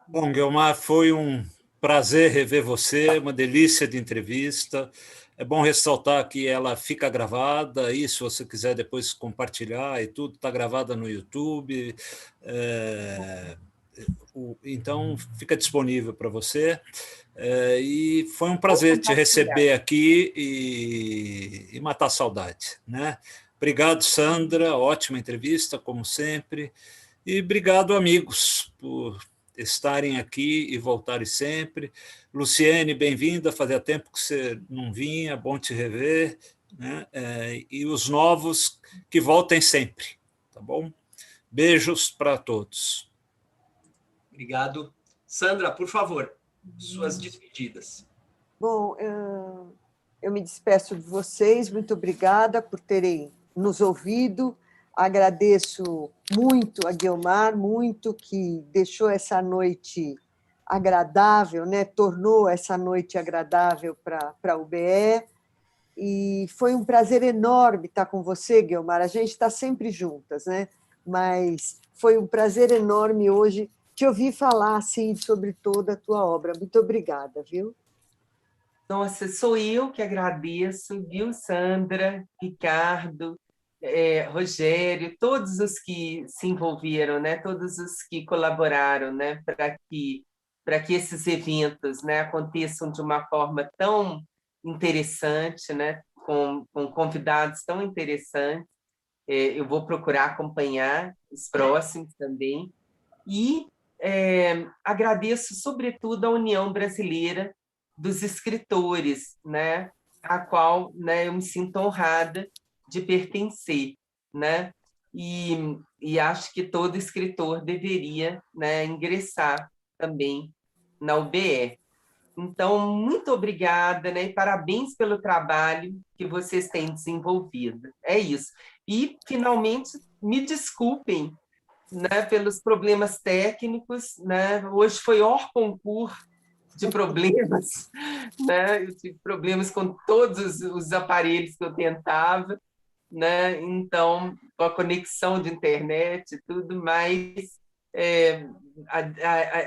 B: Bom, Guiomar, foi um prazer rever você, uma delícia de entrevista. É bom ressaltar que ela fica gravada, e se você quiser depois compartilhar e tudo, está gravada no YouTube. Então, fica disponível para você. E foi um prazer te receber aqui e matar a saudade, né? Obrigado, Sandra, ótima entrevista, como sempre. E obrigado, amigos, por estarem aqui e voltarem sempre. Luciene, bem-vinda, fazia tempo que você não vinha, bom te rever, né? E os novos que voltem sempre, tá bom? Beijos para todos.
A: Obrigado. Sandra, por favor, suas despedidas.
D: Bom, eu me despeço de vocês, muito obrigada por terem nos ouvido. Agradeço muito a Guiomar, muito, que deixou essa noite agradável, né? Tornou essa noite agradável para a UBE. E foi um prazer enorme estar com você, Guiomar. A gente está sempre juntas, né? Mas foi um prazer enorme hoje te ouvir falar assim, sobre toda a tua obra. Muito obrigada, viu?
G: Nossa, sou eu que agradeço, viu, Sandra, Ricardo, Rogério, todos os que se envolveram, né? Todos os que colaboraram, né? para que esses eventos, né? aconteçam de uma forma tão interessante, né? com convidados tão interessantes. Eu vou procurar acompanhar os próximos também. E agradeço, sobretudo, a União Brasileira dos Escritores, né? a qual, né, eu me sinto honrada de pertencer, né? E acho que todo escritor deveria, né, ingressar também na UBE. Então, muito obrigada, né, e parabéns pelo trabalho que vocês têm desenvolvido. É isso. E, finalmente, me desculpem, né, pelos problemas técnicos, né? Hoje foi hors concours de problemas, né? Eu tive problemas com todos os aparelhos que eu tentava, né? Então, com a conexão de internet e tudo, mas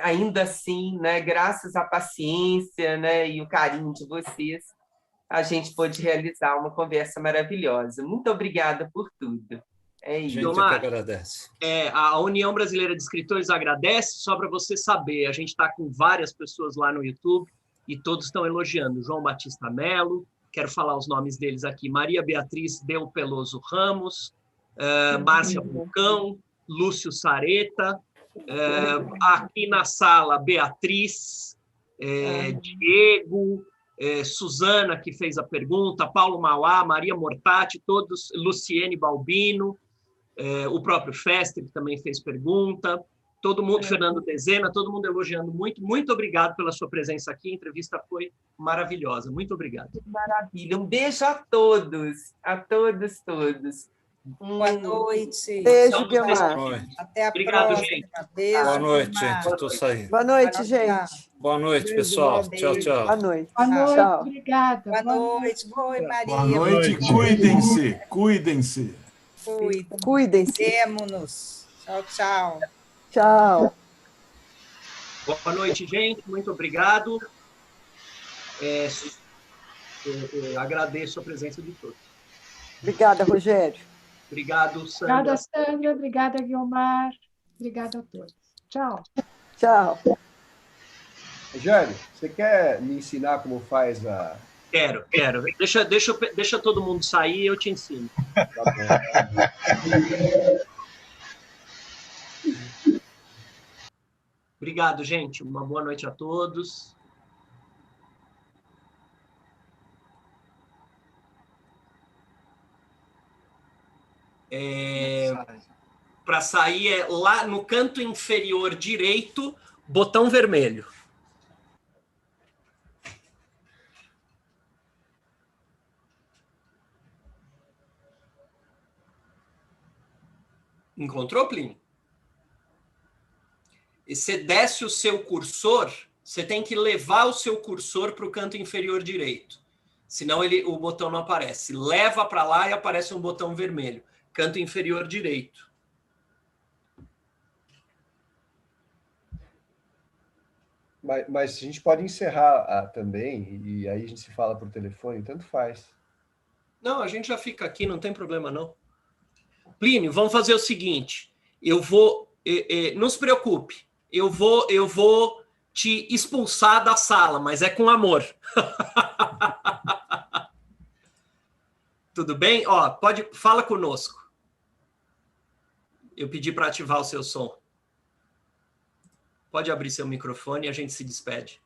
G: ainda assim, né? Graças à paciência, né? E o carinho de vocês, a gente pôde realizar uma conversa maravilhosa. Muito obrigada por tudo. É isso.
B: A gente que agradece.
A: A União Brasileira de Escritores agradece, só para você saber, a gente está com várias pessoas lá no YouTube e todos estão elogiando. João Batista Melo, quero falar os nomes deles aqui, Maria Beatriz Del Peloso Ramos, Márcia Vulcão, Lúcio Sareta, aqui na sala, Beatriz, Diego, Suzana, que fez a pergunta, Paulo Mauá, Maria Mortati, todos, Luciene Balbino, o próprio Fester, que também fez pergunta, todo mundo, Fernando Dezena, todo mundo elogiando muito. Muito obrigado pela sua presença aqui, a entrevista foi maravilhosa. Muito obrigado.
G: Maravilha. Um beijo a todos, todos.
I: Boa noite.
D: Beijo, Guiomar.
I: Até a
A: Obrigado,
I: próxima.
A: gente.
I: Beijo,
B: Boa noite,
I: Guiomar.
B: gente. Estou saindo.
D: Boa noite, gente.
B: Boa noite, pessoal. Tchau, tchau.
D: Boa noite.
K: Boa noite,
D: Tchau.
K: obrigada.
I: Boa noite. Oi, Maria.
L: Boa noite, cuidem-se, cuidem-se.
D: Cuidem-se.
I: Vemo-nos. Tchau, tchau.
D: Tchau.
A: Boa noite, gente. Muito obrigado. Agradeço a presença de todos.
D: Obrigada, Rogério.
A: Obrigado, Sandra.
K: Obrigada, Sandra. Obrigada, Guiomar. Obrigada a todos. Tchau.
D: Tchau.
F: Rogério, você quer me ensinar como faz a...
A: Quero. Deixa todo mundo sair e eu te ensino.
F: Tá bom.
A: Obrigado, gente. Uma boa noite a todos. Para sair é lá no canto inferior direito, botão vermelho. Encontrou, Plínio? E você desce o seu cursor, você tem que levar o seu cursor para o canto inferior direito. Senão o botão não aparece. Leva para lá e aparece um botão vermelho. Canto inferior direito.
F: Mas a gente pode encerrar também, e aí a gente se fala por telefone, tanto faz.
A: Não, a gente já fica aqui, não tem problema não. Plínio, vamos fazer o seguinte. Eu vou... não se preocupe. Eu vou te expulsar da sala, mas é com amor. Tudo bem? Ó, fala conosco. Eu pedi para ativar o seu som. Pode abrir seu microfone e a gente se despede.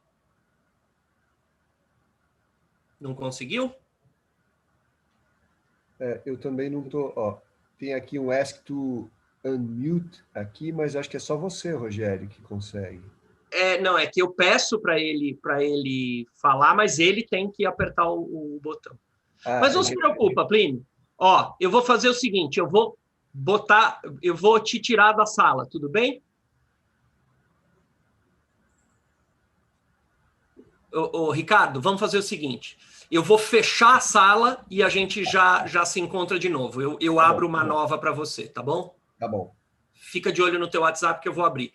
A: Não conseguiu?
F: Eu também não tô... Ó, tem aqui um Ask to Unmute aqui, mas acho que é só você, Rogério, que consegue.
A: Não, é que eu peço para ele falar, mas ele tem que apertar o botão. Mas não se preocupa, Plínio. Ó, eu vou fazer o seguinte, eu vou te tirar da sala, tudo bem? Ô, Ricardo, vamos fazer o seguinte. Eu vou fechar a sala e a gente já se encontra de novo. Eu abro uma nova para você, tá bom?
F: Tá bom.
A: Fica de olho no teu WhatsApp que eu vou abrir.